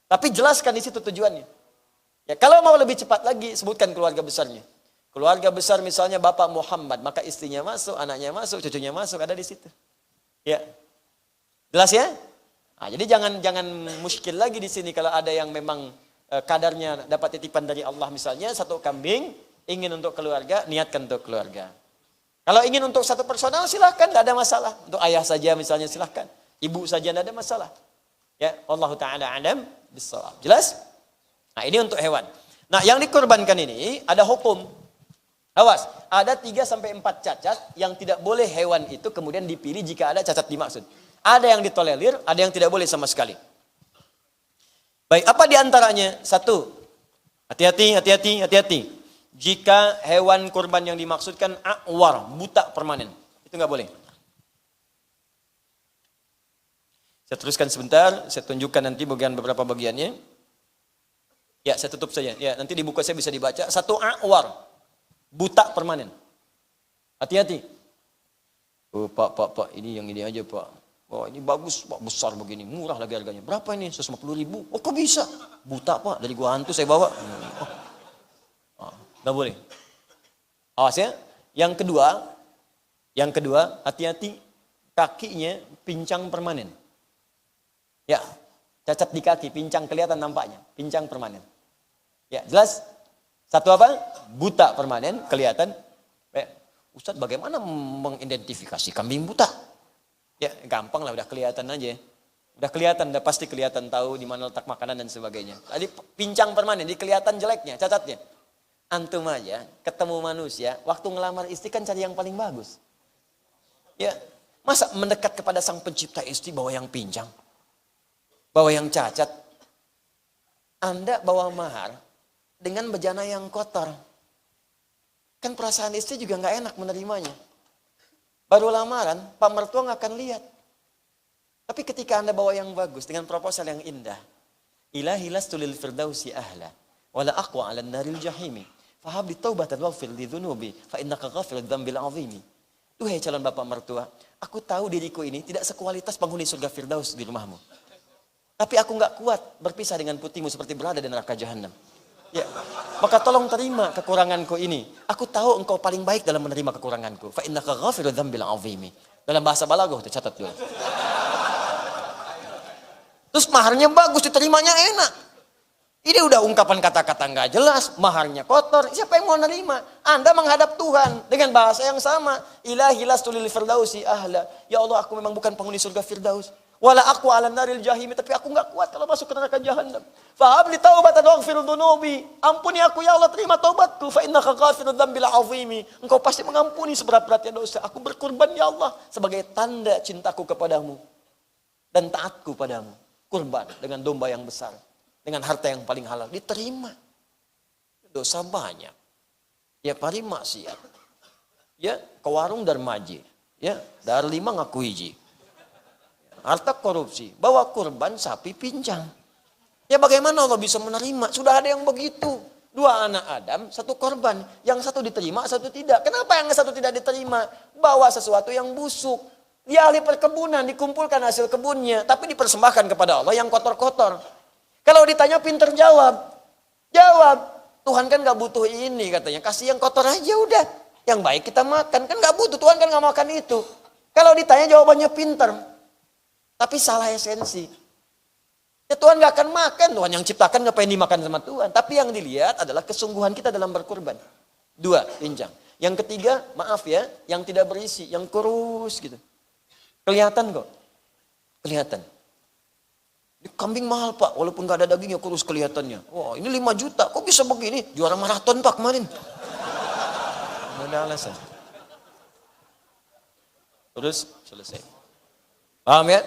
Tapi jelaskan di situ tujuannya. Ya, kalau mau lebih cepat lagi, sebutkan keluarga besarnya. Keluarga besar misalnya Bapak Muhammad, maka istrinya masuk, anaknya masuk, cucunya masuk, ada di situ. Ya. Jelas ya? Nah, jadi jangan muskil lagi di sini kalau ada yang memang kadarnya dapat titipan dari Allah misalnya, satu kambing, ingin untuk keluarga, niatkan untuk keluarga. Kalau ingin untuk satu personal silahkan, tidak ada masalah. Untuk ayah saja misalnya silahkan. Ibu saja tidak ada masalah. Ya, Allah Ta'ala alam bissawab. Jelas? Nah, ini untuk hewan. Nah, yang dikorbankan ini ada hukum. Awas, ada 3-4 cacat yang tidak boleh hewan itu kemudian dipilih jika ada cacat dimaksud. Ada yang ditolerir, ada yang tidak boleh sama sekali. Baik, apa diantaranya? Satu, hati-hati. Jika hewan kurban yang dimaksudkan a'war, buta permanen. Itu nggak boleh. Saya teruskan sebentar, saya tunjukkan nanti beberapa bagiannya. Ya, saya tutup saja. Ya, nanti di buku saya bisa dibaca. Satu a'war, buta permanen. Hati-hati. Oh, Pak, ini yang ini aja, Pak. Oh, ini bagus, Pak, besar begini, murah lagi harganya. Berapa ini? 150.000. Oh, kok bisa? Buta, Pak, dari gua hantu saya bawa. Nggak boleh. Awas ya. Yang kedua, hati-hati kakinya pincang permanen. Ya, cacat di kaki, pincang kelihatan nampaknya, pincang permanen. Ya, jelas? Satu apa? Buta permanen, kelihatan. Ustadz, bagaimana mengidentifikasi kambing buta? Ya, gampang lah, udah kelihatan aja. Udah kelihatan, udah pasti kelihatan tahu di mana letak makanan dan sebagainya. Tadi pincang permanen, jadi kelihatan jeleknya, cacatnya. Antum aja ketemu manusia, waktu ngelamar istri kan cari yang paling bagus. Ya, masa mendekat kepada sang pencipta istri bawa yang pincang, bawa yang cacat. Anda bawa mahar dengan bejana yang kotor. Kan perasaan istri juga nggak enak menerimanya. Baru lamaran, Pak mertua nggak akan lihat. Tapi ketika Anda bawa yang bagus dengan proposal yang indah, ilahi lastu lil firdausi ahla wala aqwa 'alan naril jahimi. Fahabli taubatan waghfir li dzunubi fa innaka ghafirudz dzambil 'azimi. Duhai calon bapak mertua, aku tahu diriku ini tidak sekualitas penghuni surga Firdaus di rumahmu. Tapi aku enggak kuat berpisah dengan putihmu seperti berada di neraka jahanam. Ya, maka tolong terima kekuranganku ini. Aku tahu engkau paling baik dalam menerima kekuranganku. Fa innaka ghafirudz dzambil 'azimi. Dalam bahasa balaghah catat dulu. Terus maharnya bagus, diterimanya enak. Ini udah ungkapan kata-kata nggak jelas, maharnya kotor. Siapa yang mau nerima? Anda menghadap Tuhan dengan bahasa yang sama. Ilahi lastu lil firdausi ahla. Ya Allah, aku memang bukan penghuni surga Firdaus. Wala aku ala naril jahim, tapi aku enggak kuat kalau masuk ke neraka jahanam. Fahabli taubatan waghfir dzunubi. Ampuni aku ya Allah, terima taubatku. Fa innaka ghafirudz dzambil azimi. Engkau pasti mengampuni seberat-beratnya dosa. Aku berkurban ya Allah sebagai tanda cintaku kepadamu dan taatku padamu. Kurban dengan domba yang besar, dengan harta yang paling halal, diterima. Dosa banyak. Ya paling maksiat. Ya ke warung darmaji. Ya dar 5 ngaku hiji. Harta korupsi, bawa kurban sapi pincang. Ya bagaimana Allah bisa menerima? Sudah ada yang begitu. 2 anak Adam, 1 korban. Yang 1 diterima, 1 tidak. Kenapa yang 1 tidak diterima? Bawa sesuatu yang busuk. Dia ahli perkebunan, dikumpulkan hasil kebunnya. Tapi dipersembahkan kepada Allah yang kotor-kotor. Kalau ditanya pinter jawab. Jawab. Tuhan kan gak butuh ini katanya. Kasih yang kotor aja udah. Yang baik kita makan. Kan gak butuh, Tuhan kan gak makan itu. Kalau ditanya jawabannya pinter. Tapi salah esensi. Ya Tuhan gak akan makan. Tuhan yang ciptakan gak pengen dimakan sama Tuhan. Tapi yang dilihat adalah kesungguhan kita dalam berkurban. 2, pincang. Yang ketiga, maaf ya, yang tidak berisi, yang kurus gitu. Kelihatan kok. Kelihatan. Ini kambing mahal Pak, walaupun gak ada dagingnya kurus kelihatannya. Wah ini 5 juta, kok bisa begini? Juara maraton Pak kemarin. Gak ada alasan. Terus selesai. Paham ya?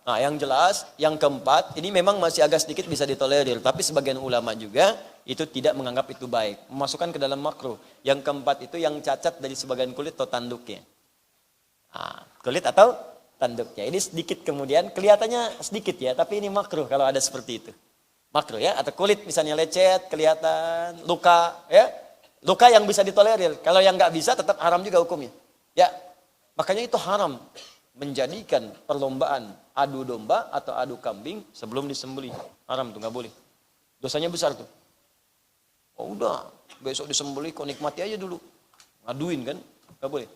Nah yang jelas, yang keempat, ini memang masih agak sedikit bisa ditolerir. Tapi sebagian ulama juga, itu tidak menganggap itu baik. Memasukkan ke dalam makruh. Yang keempat itu yang cacat dari sebagian kulit atau tanduknya. Nah, kulit atau tanduknya. Ini sedikit kemudian, kelihatannya sedikit ya, tapi ini makruh kalau ada seperti itu. Makruh ya, atau kulit misalnya lecet, kelihatan, luka ya. Luka yang bisa ditolerir. Kalau yang nggak bisa tetap haram juga hukumnya. Ya, makanya itu haram. Menjadikan perlombaan adu domba atau adu kambing sebelum disembelih. Haram tuh, nggak boleh. Dosanya besar tuh. Oh udah, besok disembelih kok nikmati aja dulu. Ngaduin kan, nggak boleh.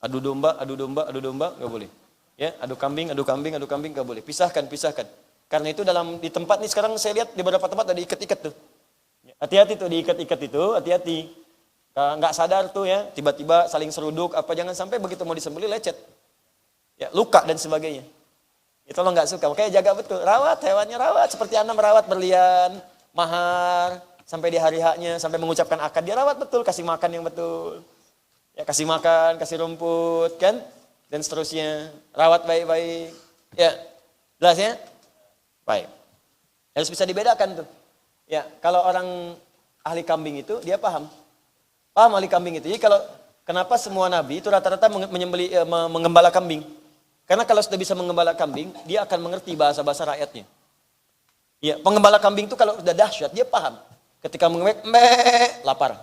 Adu domba, nggak boleh. Ya, adu kambing, nggak boleh. Pisahkan. Karena itu di tempat nih sekarang saya lihat di beberapa tempat ada diikat-ikat tuh. Hati-hati tuh diikat-ikat itu, hati-hati. Nggak sadar tuh ya, tiba-tiba saling seruduk, jangan sampai begitu mau disembelih lecet. Ya, luka dan sebagainya. Itu lo nggak suka, makanya jaga betul. Rawat hewannya, rawat seperti Anda merawat berlian, mahar, sampai di hari haknya, sampai mengucapkan akad, dia rawat betul, kasih makan yang betul. Ya, kasih makan, kasih rumput, kan? Dan seterusnya. Rawat baik-baik. Ya, jelas ya? Baik. Harus bisa dibedakan tuh. Ya, kalau orang ahli kambing itu, dia paham. Paham ahli kambing itu. Jadi kalau, kenapa semua nabi itu rata-rata mengembala kambing? Karena kalau sudah bisa mengembala kambing, dia akan mengerti bahasa-bahasa rakyatnya. Ya, pengembala kambing itu kalau sudah dahsyat, dia paham. Ketika mengemek, lapar.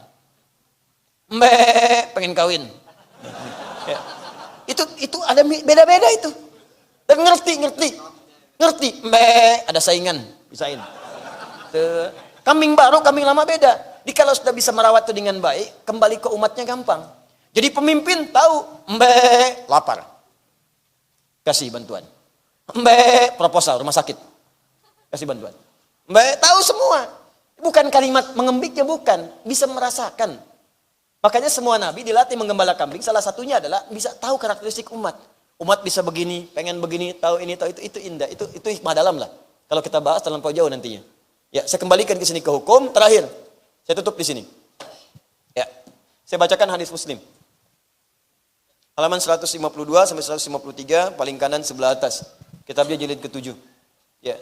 Pengen kawin. Ya. Itu ada beda-beda itu. Dan ngerti. Ada saingan, bisain. Kambing baru, kambing lama beda. Jadi kalau sudah bisa merawat itu dengan baik, kembali ke umatnya gampang. Jadi pemimpin tahu, lapar. Kasih bantuan. Proposal rumah sakit. Kasih bantuan. Tahu semua. Bukan kalimat mengembiknya, bukan. Bisa merasakan. Makanya semua nabi dilatih menggembala kambing, salah satunya adalah bisa tahu karakteristik umat. Umat bisa begini, pengen begini, tahu ini, tahu itu indah. Itu hikmah dalam lah. Kalau kita bahas terlampau jauh nantinya. Ya, saya kembalikan ke sini ke hukum, terakhir. Saya tutup di sini. Ya, saya bacakan hadis Muslim. Halaman 152 sampai 153, paling kanan sebelah atas. Kitabnya jilid ke-7. Ya.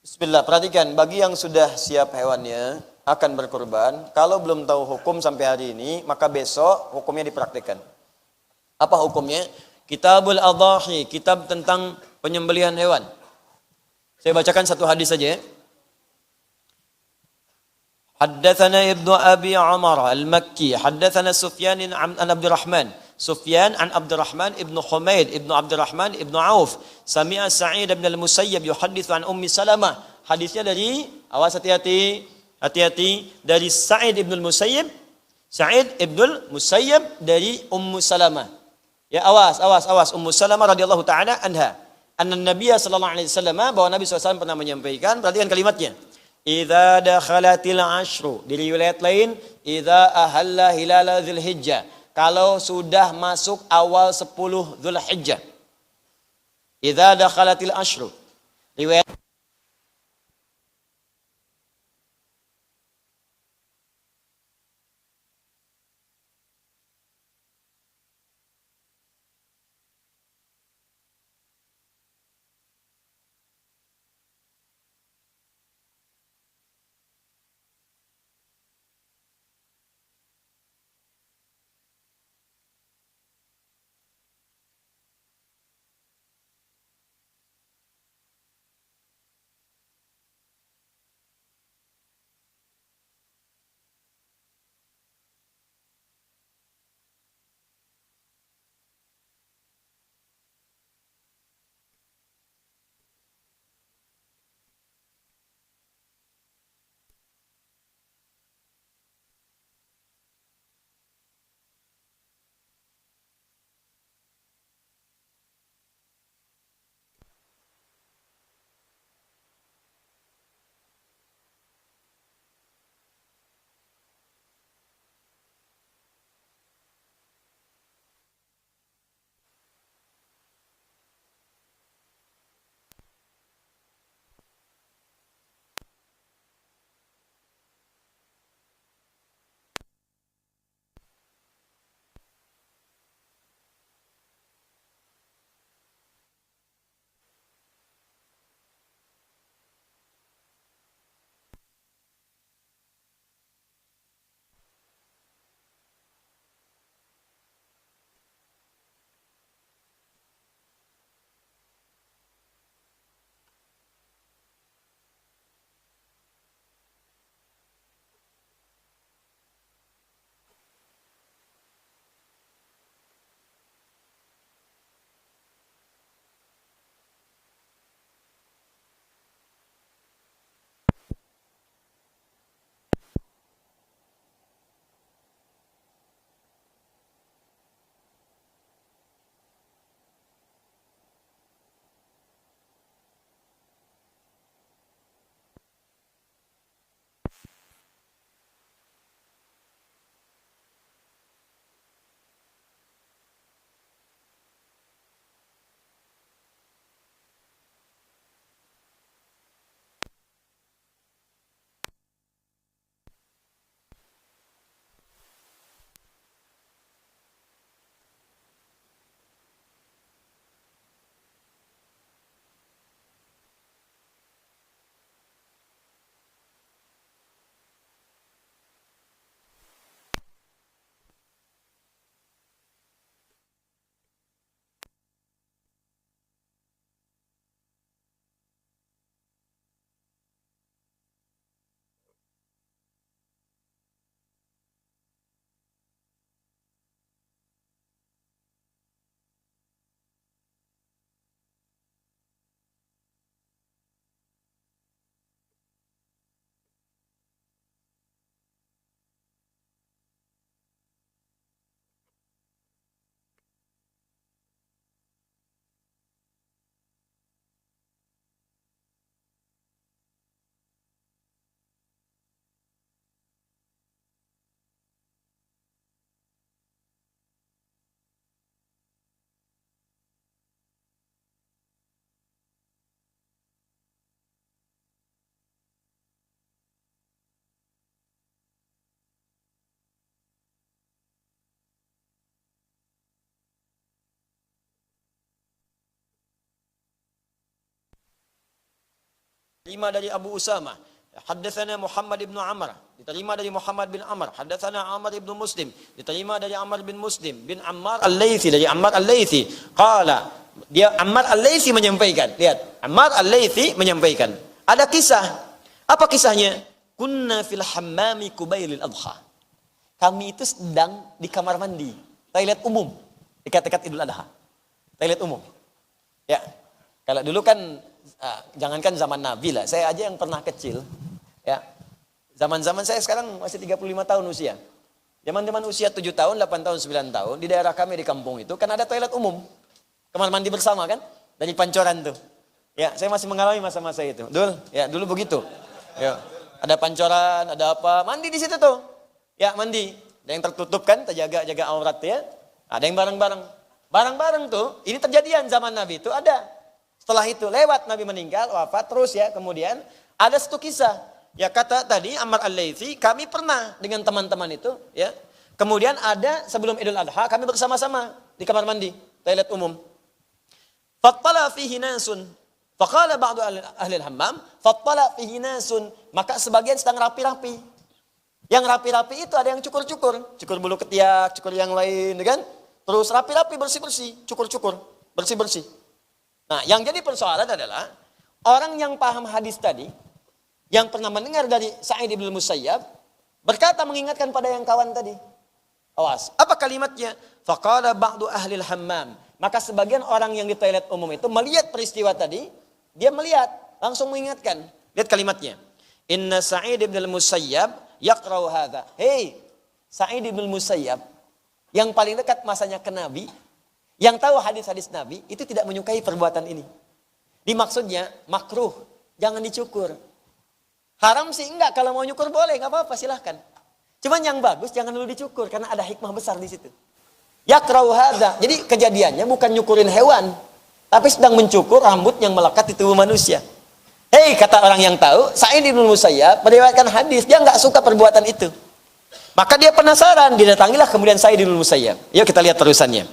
Bismillah, perhatikan, bagi yang sudah siap hewannya akan berkorban, kalau belum tahu hukum sampai hari ini, maka besok hukumnya dipraktikkan. Apa hukumnya? Kitabul Adhahi, kitab tentang penyembelihan hewan. Saya bacakan satu hadis saja ya. Haddatsana Ibnu Abi Umar Al-Makki, haddatsana Sufyan an Abdurrahman. Sufyan an Abdurrahman ibnu Humaid ibnu Abdurrahman ibnu Auf. Sami'a Sa'id bin Al-Musayyib yuhadditsu an Ummi Salamah. Hadisnya dari, awas hati-hati, dari Sa'id ibn Al-Musayyib. Sa'id ibn Al-Musayyib dari Ummu Salamah. Ya, awas. Ummu Salamah radhiyallahu ta'ala anha. Anna Nabiya sallallahu alaihi wasallam, bahwa Nabi SAW pernah menyampaikan, perhatikan kalimatnya. Idza dakhalatil ashru, di riwayat lain, idza ahalla hilal dzulhijjah, kalau sudah masuk awal 10 Dzulhijjah. Idza dakhalatil asyru. Riwayat diterima dari Abu Usama, haddatsana Muhammad bin Amr, diterima dari Muhammad bin Amr, haddatsana Amr bin Muslim, diterima dari Amr bin Muslim bin Ammar Al-Laitsi, dari Ammar Al-Laitsi, qala, dia Ammar Al-Laitsi menyampaikan, lihat, Ammar Al-Laitsi menyampaikan, ada kisah. Apa kisahnya? Kunna fil hammami kubailil adha. Kami itu sedang di kamar mandi, toilet umum, dekat-dekat Idul Adha. Toilet umum. Ya. Kalau dulu kan jangankan zaman Nabi lah, saya aja yang pernah kecil, ya. Zaman-zaman saya sekarang masih 35 tahun usia. Zaman-zaman usia 7 tahun, 8 tahun, 9 tahun, di daerah kami di kampung itu kan ada toilet umum. Kamar mandi bersama kan, dari pancoran tuh. Ya, saya masih mengalami masa-masa itu. Dulu begitu. Ya, ada pancoran, ada apa, mandi di situ tuh. Ya, mandi. Ada yang tertutup kan, terjaga aurat ya. Ada yang bareng-bareng. Bareng-bareng tuh, ini terjadian zaman Nabi itu ada. Setelah itu lewat Nabi meninggal, wafat terus ya. Kemudian ada satu kisah. Ya kata tadi Ammar Al-Laitsi, kami pernah dengan teman-teman itu ya. Kemudian ada sebelum Idul Adha kami bersama-sama di kamar mandi, toilet umum. Fattala fihi nasun. Faqala ba'du ahli al-hammam, fattala fihi nasun. Maka sebagian sedang rapi-rapi. Yang rapi-rapi itu ada yang cukur-cukur, cukur bulu ketiak, cukur yang lain, kan? Terus rapi-rapi, bersih-bersih, cukur-cukur, bersih-bersih. Nah, yang jadi persoalan adalah orang yang paham hadis tadi, yang pernah mendengar dari Sa'id bin Musayyab, berkata mengingatkan pada yang kawan tadi. Awas, apa kalimatnya? Faqala ba'du ahlil hammam. Maka sebagian orang yang di toilet umum itu melihat peristiwa tadi, dia melihat, langsung mengingatkan. Lihat kalimatnya. Inna Sa'id bin Musayyab yaqra'u hadza. Hei, Sa'id bin Musayyab yang paling dekat masanya ke Nabi, yang tahu hadis-hadis Nabi, itu tidak menyukai perbuatan ini. Dimaksudnya makruh, jangan dicukur. Haram sih enggak, kalau mau nyukur boleh, enggak apa-apa, silahkan. Cuman yang bagus jangan dulu dicukur, karena ada hikmah besar di situ. Yaqra'u hadza. Jadi kejadiannya bukan nyukurin hewan, tapi sedang mencukur rambut yang melekat di tubuh manusia. Hei, kata orang yang tahu, Sa'id bin Musayyab meriwayatkan hadis, dia enggak suka perbuatan itu. Maka dia penasaran, didatangilah kemudian Sa'id bin Musayyab. Yuk kita lihat terusannya.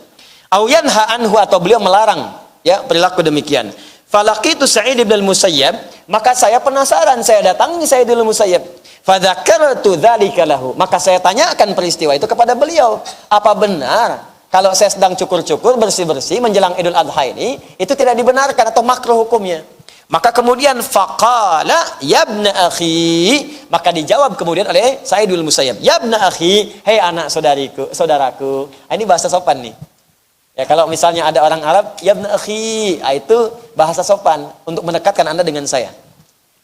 Au yanha anhu, atau beliau melarang ya perilaku demikian. Falaqitu Sa'id bin Musayyab, maka saya penasaran, saya datangi Sa'id bin Musayyab. Fadzakartu dzalika lahu, maka saya tanyakan peristiwa itu kepada beliau. Apa benar kalau saya sedang cukur-cukur, bersih-bersih menjelang Idul Adha ini, itu tidak dibenarkan atau makruh hukumnya? Maka kemudian faqala yabna akhi, maka dijawab kemudian oleh Sa'id bin Musayyab, yabna akhi, hei anak saudaraku. Ini bahasa sopan nih. Ya kalau misalnya ada orang Arab, yabna akhi, itu bahasa sopan untuk mendekatkan Anda dengan saya.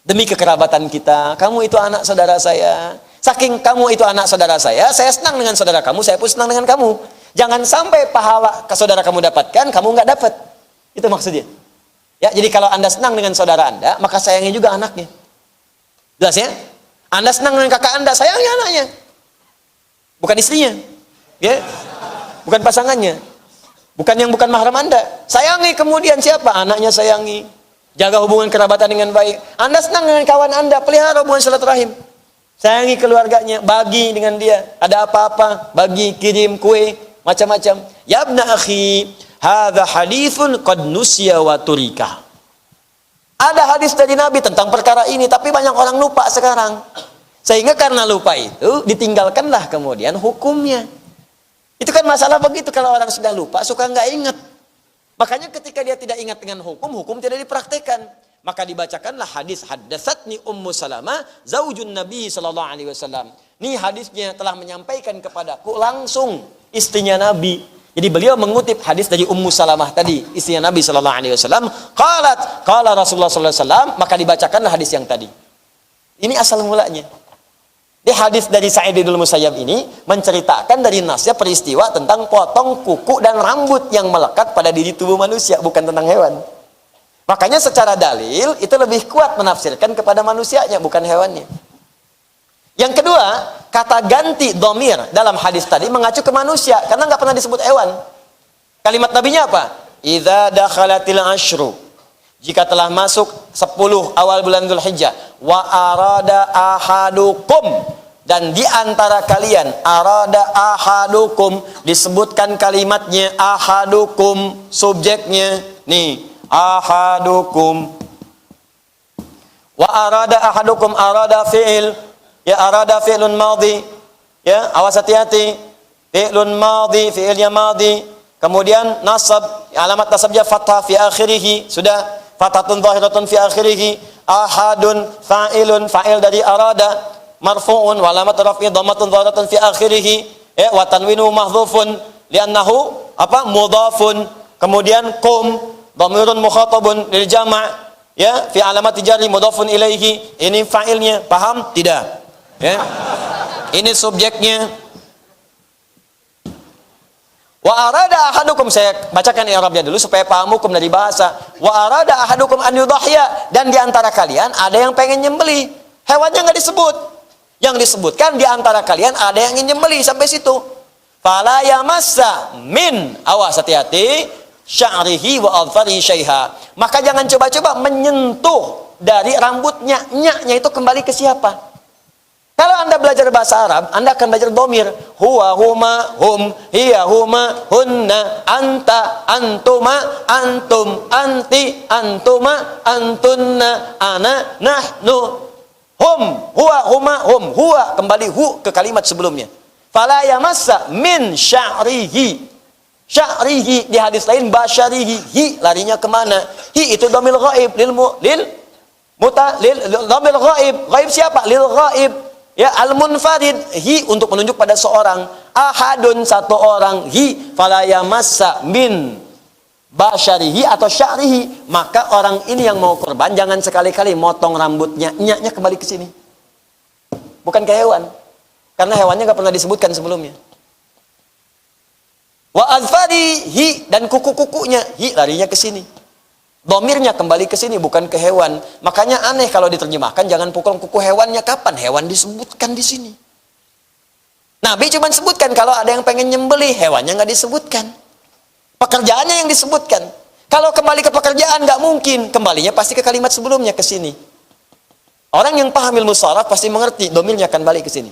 Demi kekerabatan kita, kamu itu anak saudara saya. Saking kamu itu anak saudara saya senang dengan saudara kamu, saya pun senang dengan kamu. Jangan sampai pahala ke saudara kamu dapatkan, kamu nggak dapat. Itu maksudnya. Ya, jadi kalau Anda senang dengan saudara Anda, maka sayangi juga anaknya. Jelas ya? Anda senang dengan kakak Anda, sayangi anaknya. Bukan istrinya. Ya? Bukan pasangannya. Bukan yang bukan mahram Anda. Sayangi kemudian siapa? Anaknya sayangi. Jaga hubungan kerabatan dengan baik. Anda senang dengan kawan Anda, pelihara hubungan silaturahim. Sayangi keluarganya, bagi dengan dia. Ada apa-apa, bagi, kirim kue, macam-macam. Ya ibna akhi, hadza haditsun qad nusiya wa turika. Ada hadis dari Nabi tentang perkara ini, tapi banyak orang lupa sekarang. Sehingga karena lupa itu, ditinggalkanlah kemudian hukumnya. Itu kan masalah begitu, kalau orang sudah lupa, suka nggak ingat. Makanya ketika dia tidak ingat dengan hukum, hukum tidak dipraktekkan. Maka dibacakanlah hadis haddatsatni Ummu Salamah zaujun Nabi sallallahu alaihi wasallam. Ini hadisnya telah menyampaikan kepadaku langsung istrinya Nabi. Jadi beliau mengutip hadis dari Ummu Salamah tadi, istrinya Nabi sallallahu alaihi wasallam, qalat qala Rasulullah sallallahu alaihi wasallam, maka dibacakanlah hadis yang tadi. Ini asal mulanya. Di hadis dari Sa'id bin Musayyab ini menceritakan dari nasnya peristiwa tentang potong kuku dan rambut yang melekat pada diri tubuh manusia, bukan tentang hewan. Makanya secara dalil itu lebih kuat menafsirkan kepada manusianya, bukan hewannya. Yang kedua, kata ganti dhamir dalam hadis tadi mengacu ke manusia, karena nggak pernah disebut hewan. Kalimat nabinya apa? Idza dakhalatil asyru, jika telah masuk 10 awal bulan Dzulhijjah, wa arada ahadukum, dan di antara kalian, arada ahadukum, disebutkan kalimatnya ahadukum, subjeknya nih, ahadukum. Wa arada ahadukum, arada fi'il, ya arada fi'lun madhi, ya awas hati-hati, fi'lun madhi, fi'ilnya madhi, kemudian nasab, alamat nasabnya fathah fi akhirih, sudah. Fatatun zahiratun fi akhirih, ahadun fa'ilun, fa'il dari arada, marfu'un wa alamat raf'i dhammatun zahiratun fi akhirih, ya wa tanwinu mahdhufun li'annahu apa? Mudhafun. Kemudian qum dhamirun mukhatabun lil jama', ya fi alamat jarri mudhafun ilaihi. Ini fa'ilnya, paham tidak? Ya. Ini subjeknya. Wa arada ahadukum, saya bacakan i'rabnya dulu supaya paham hukum dari bahasa. Wa arada ahadukum an yudhhiya, dan di antara kalian ada yang pengen nyembelih. Hewannya enggak disebut. Yang disebutkan di antara kalian ada yang ingin nyembelih sampai situ. Fala yamassa min, awas hati-hati, sya'rihi wa adfarihi syaiha. Maka jangan coba-coba menyentuh dari rambutnya. Nya itu kembali ke siapa? Kalau Anda belajar bahasa Arab, Anda akan belajar domir. Huwa, huma, hum, hiya, huma, hunna, anta, antuma, antum, anti, antuma, antunna, ana, nahnu. Hum, huwa, huma, hum. Huwa, kembali hu ke kalimat sebelumnya. Fala yamassa min sya'rihi. Sya'rihi, di hadis lain basyarihi. Hi, larinya kemana? Hi itu domir ghaib. Domir ghaib. Ghaib siapa? Lil ghaib. Ya, al-munfarid, hi untuk menunjuk pada seorang, ahadun satu orang, hi fala yamassa min basyarihi atau sya'rihi. Maka orang ini yang mau kurban jangan sekali-kali motong rambutnya, nya kembali ke sini. Bukan ke hewan. Karena hewannya enggak pernah disebutkan sebelumnya. Wa azfarihi, dan kuku-kukunya, hi larinya ke sini. Domirnya kembali ke sini, bukan ke hewan. Makanya aneh kalau diterjemahkan, jangan pukul kuku hewannya. Kapan hewan disebutkan di sini? Nabi cuma sebutkan kalau ada yang pengen nyembelih, hewannya nggak disebutkan. Pekerjaannya yang disebutkan. Kalau kembali ke pekerjaan nggak mungkin, kembalinya pasti ke kalimat sebelumnya, ke sini. Orang yang paham ilmu sharaf pasti mengerti, domirnya akan balik ke sini.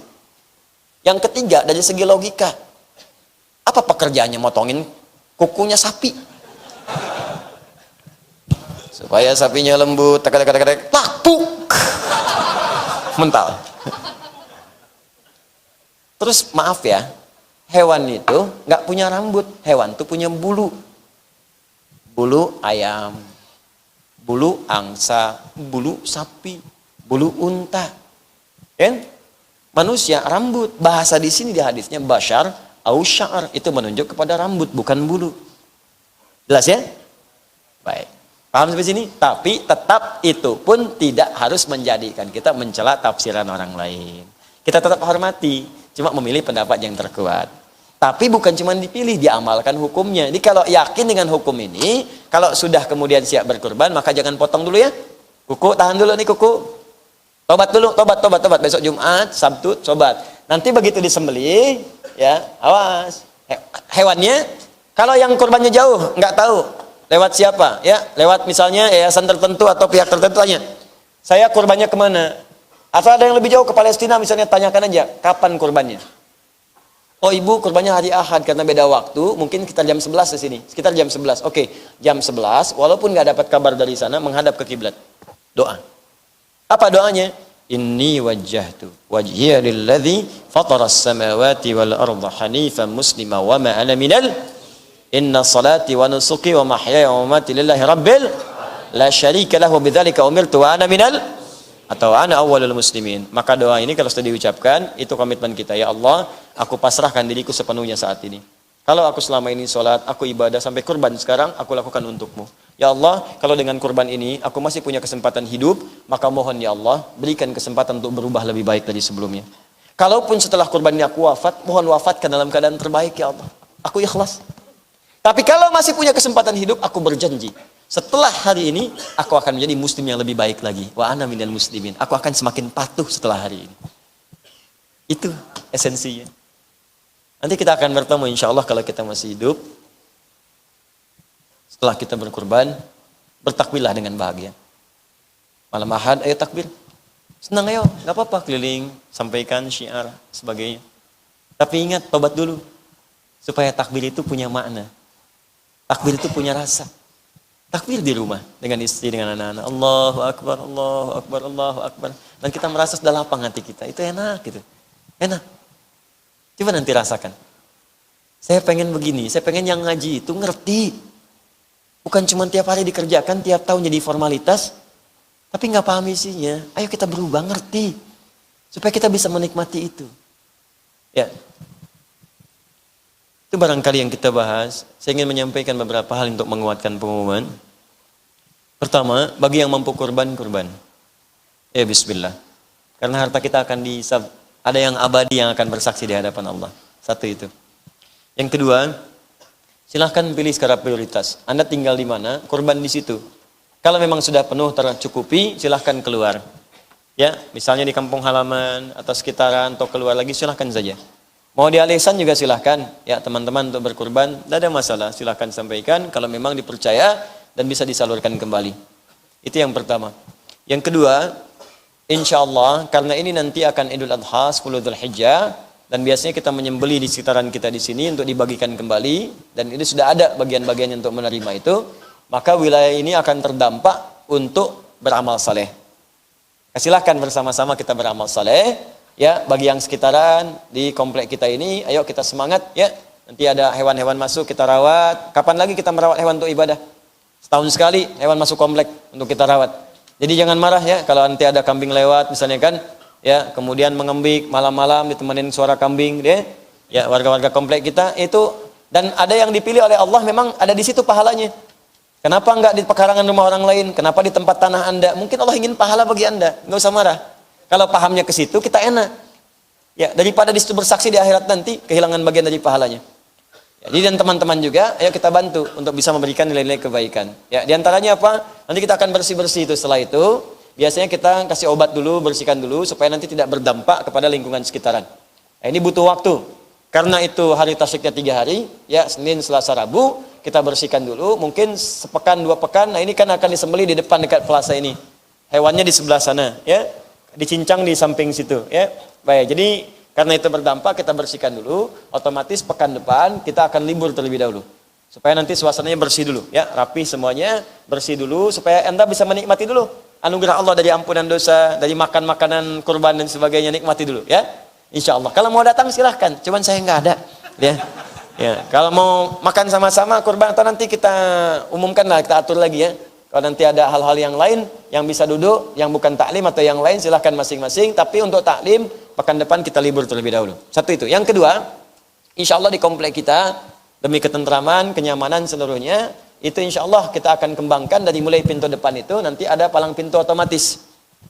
Yang ketiga, dari segi logika, apa pekerjaannya motongin kukunya sapi? Supaya sapinya lembut, tak-tak-tak-tak, lapuk, mental. Terus maaf ya, hewan itu nggak punya rambut, hewan itu punya bulu. Bulu ayam, bulu angsa, bulu sapi, bulu unta. Kan? Manusia rambut, bahasa di sini di hadisnya basyar au sya'ar, itu menunjuk kepada rambut bukan bulu. Jelas ya? Baik. Paham sampai sini? Tapi tetap itu pun tidak harus menjadikan kita mencela tafsiran orang lain. Kita tetap hormati, cuma memilih pendapat yang terkuat. Tapi bukan cuma dipilih, diamalkan hukumnya. Jadi kalau yakin dengan hukum ini, kalau sudah kemudian siap berkurban, maka jangan potong dulu ya. Kuku, tahan dulu nih kuku. Tobat dulu, tobat. Besok Jumat, Sabtu, tobat. Nanti begitu disembelih, ya, awas. Hewannya, kalau yang kurbannya jauh, nggak tahu. Lewat siapa? Ya, lewat misalnya yayasan tertentu atau pihak tertentu tanya. Saya kurbannya kemana? Atau ada yang lebih jauh ke Palestina misalnya, tanyakan aja, kapan kurbannya? Oh ibu, kurbannya hari Ahad karena beda waktu, mungkin sekitar jam 11 di sini. Sekitar jam 11. Oke, jam 11, walaupun nggak dapat kabar dari sana, menghadap ke kiblat. Doa. Apa doanya? Inni wajjahtu wajhiya lilladzi fataras samawati wal arda hanifan muslima wa ma ana minal Inna salati wa nusuki wa mahyaya wa mamati lillahi rabbil la syarika lahu bidzalika umirtu wa ana minal atau ana awwalul muslimin. Maka doa ini kalau sudah diucapkan, itu komitmen kita. Ya Allah, aku pasrahkan diriku sepenuhnya saat ini. Kalau aku selama ini sholat, aku ibadah sampai kurban sekarang, aku lakukan untukmu. Ya Allah, kalau dengan kurban ini aku masih punya kesempatan hidup, maka mohon ya Allah, berikan kesempatan untuk berubah lebih baik dari sebelumnya. Kalaupun setelah kurban ini aku wafat, mohon wafatkan dalam keadaan terbaik ya Allah. Aku ikhlas. Tapi kalau masih punya kesempatan hidup, aku berjanji, setelah hari ini, aku akan menjadi muslim yang lebih baik lagi. Wa ana minal muslimin. Aku akan semakin patuh setelah hari ini. Itu esensinya. Nanti kita akan bertemu insya Allah kalau kita masih hidup. Setelah kita berkurban, bertakbirlah dengan bahagia. Malam Ahad, ayo takbir. Senang ayo, gak apa-apa, keliling, sampaikan syiar, sebagainya. Tapi ingat, tobat dulu. Supaya takbir itu punya makna. Takbir itu punya rasa. Takbir di rumah dengan istri, dengan anak-anak. Allahu Akbar, Allahu Akbar, Allahu Akbar. Dan kita merasa sudah lapang hati kita. Itu enak gitu. Enak. Coba nanti rasakan. Saya pengen begini, saya pengen yang ngaji itu ngerti. Bukan cuma tiap hari dikerjakan, tiap tahun jadi formalitas. Tapi nggak paham isinya. Ayo kita berubah, ngerti. Supaya kita bisa menikmati itu. Ya. Itu barangkali yang kita bahas. Saya ingin menyampaikan beberapa hal untuk menguatkan pengumuman. Pertama, bagi yang mampu kurban. Ya bismillah. Karena harta kita akan disab. Ada yang abadi yang akan bersaksi di hadapan Allah. Satu itu. Yang kedua, silahkan pilih skala prioritas. Anda tinggal di mana, kurban di situ. Kalau memang sudah penuh tercukupi, silahkan keluar. Ya, misalnya di kampung halaman atau sekitaran atau keluar lagi silahkan saja. Mau di alisan juga silahkan. Ya, teman-teman untuk berkurban, tidak ada masalah. Silahkan sampaikan kalau memang dipercaya dan bisa disalurkan kembali. Itu yang pertama. Yang kedua, insya Allah karena ini nanti akan Idul Adha 10 Dzulhijjah dan biasanya kita menyembelih di sekitaran kita di sini untuk dibagikan kembali dan ini sudah ada bagian-bagian untuk menerima itu, maka wilayah ini akan terdampak untuk beramal saleh. Silahkan bersama-sama kita beramal saleh, ya, bagi yang sekitaran di komplek kita ini, ayo kita semangat, ya. Nanti ada hewan-hewan masuk kita rawat. Kapan lagi kita merawat hewan untuk ibadah? Setahun sekali hewan masuk komplek untuk kita rawat. Jadi jangan marah ya kalau nanti ada kambing lewat misalnya kan, ya, kemudian mengembik malam-malam ditemenin suara kambing, deh. Ya, warga-warga komplek kita itu, dan ada yang dipilih oleh Allah memang ada di situ pahalanya. Kenapa enggak di pekarangan rumah orang lain? Kenapa di tempat tanah Anda? Mungkin Allah ingin pahala bagi Anda. Enggak usah marah. Kalau pahamnya ke situ, kita enak. Ya, daripada di situ bersaksi di akhirat nanti kehilangan bagian dari pahalanya. Ya, jadi dan teman-teman juga, ayo kita bantu untuk bisa memberikan nilai-nilai kebaikan. Ya, di antaranya apa? Nanti kita akan bersih-bersih itu. Setelah itu, biasanya kita kasih obat dulu, bersihkan dulu supaya nanti tidak berdampak kepada lingkungan sekitaran. Nah, ini butuh waktu. Karena itu hari tasyriknya 3 hari, ya, Senin, Selasa, Rabu. Kita bersihkan dulu, mungkin sepekan 2 pekan. Nah, ini kan akan disembelih di depan dekat plaza ini. Hewannya di sebelah sana, ya. Dicincang di samping situ, ya. Baik, jadi karena itu berdampak kita bersihkan dulu, otomatis pekan depan kita akan libur terlebih dahulu. Supaya nanti suasananya bersih dulu, ya, rapi semuanya, bersih dulu supaya Anda bisa menikmati dulu anugerah Allah dari ampunan dosa, dari makan makanan kurban dan sebagainya, nikmati dulu, ya. Insya Allah. Kalau mau datang silahkan, cuman saya nggak ada, ya. Ya, kalau mau makan sama-sama kurban atau nanti kita umumkan lah, kita atur lagi ya. Kalau nanti ada hal-hal yang lain yang bisa duduk, yang bukan taklim atau yang lain silahkan masing-masing. Tapi untuk taklim pekan depan kita libur terlebih dahulu. Satu itu. Yang kedua, insya Allah di komplek kita demi ketentraman, kenyamanan seluruhnya itu insya Allah kita akan kembangkan dari mulai pintu depan itu nanti ada palang pintu otomatis,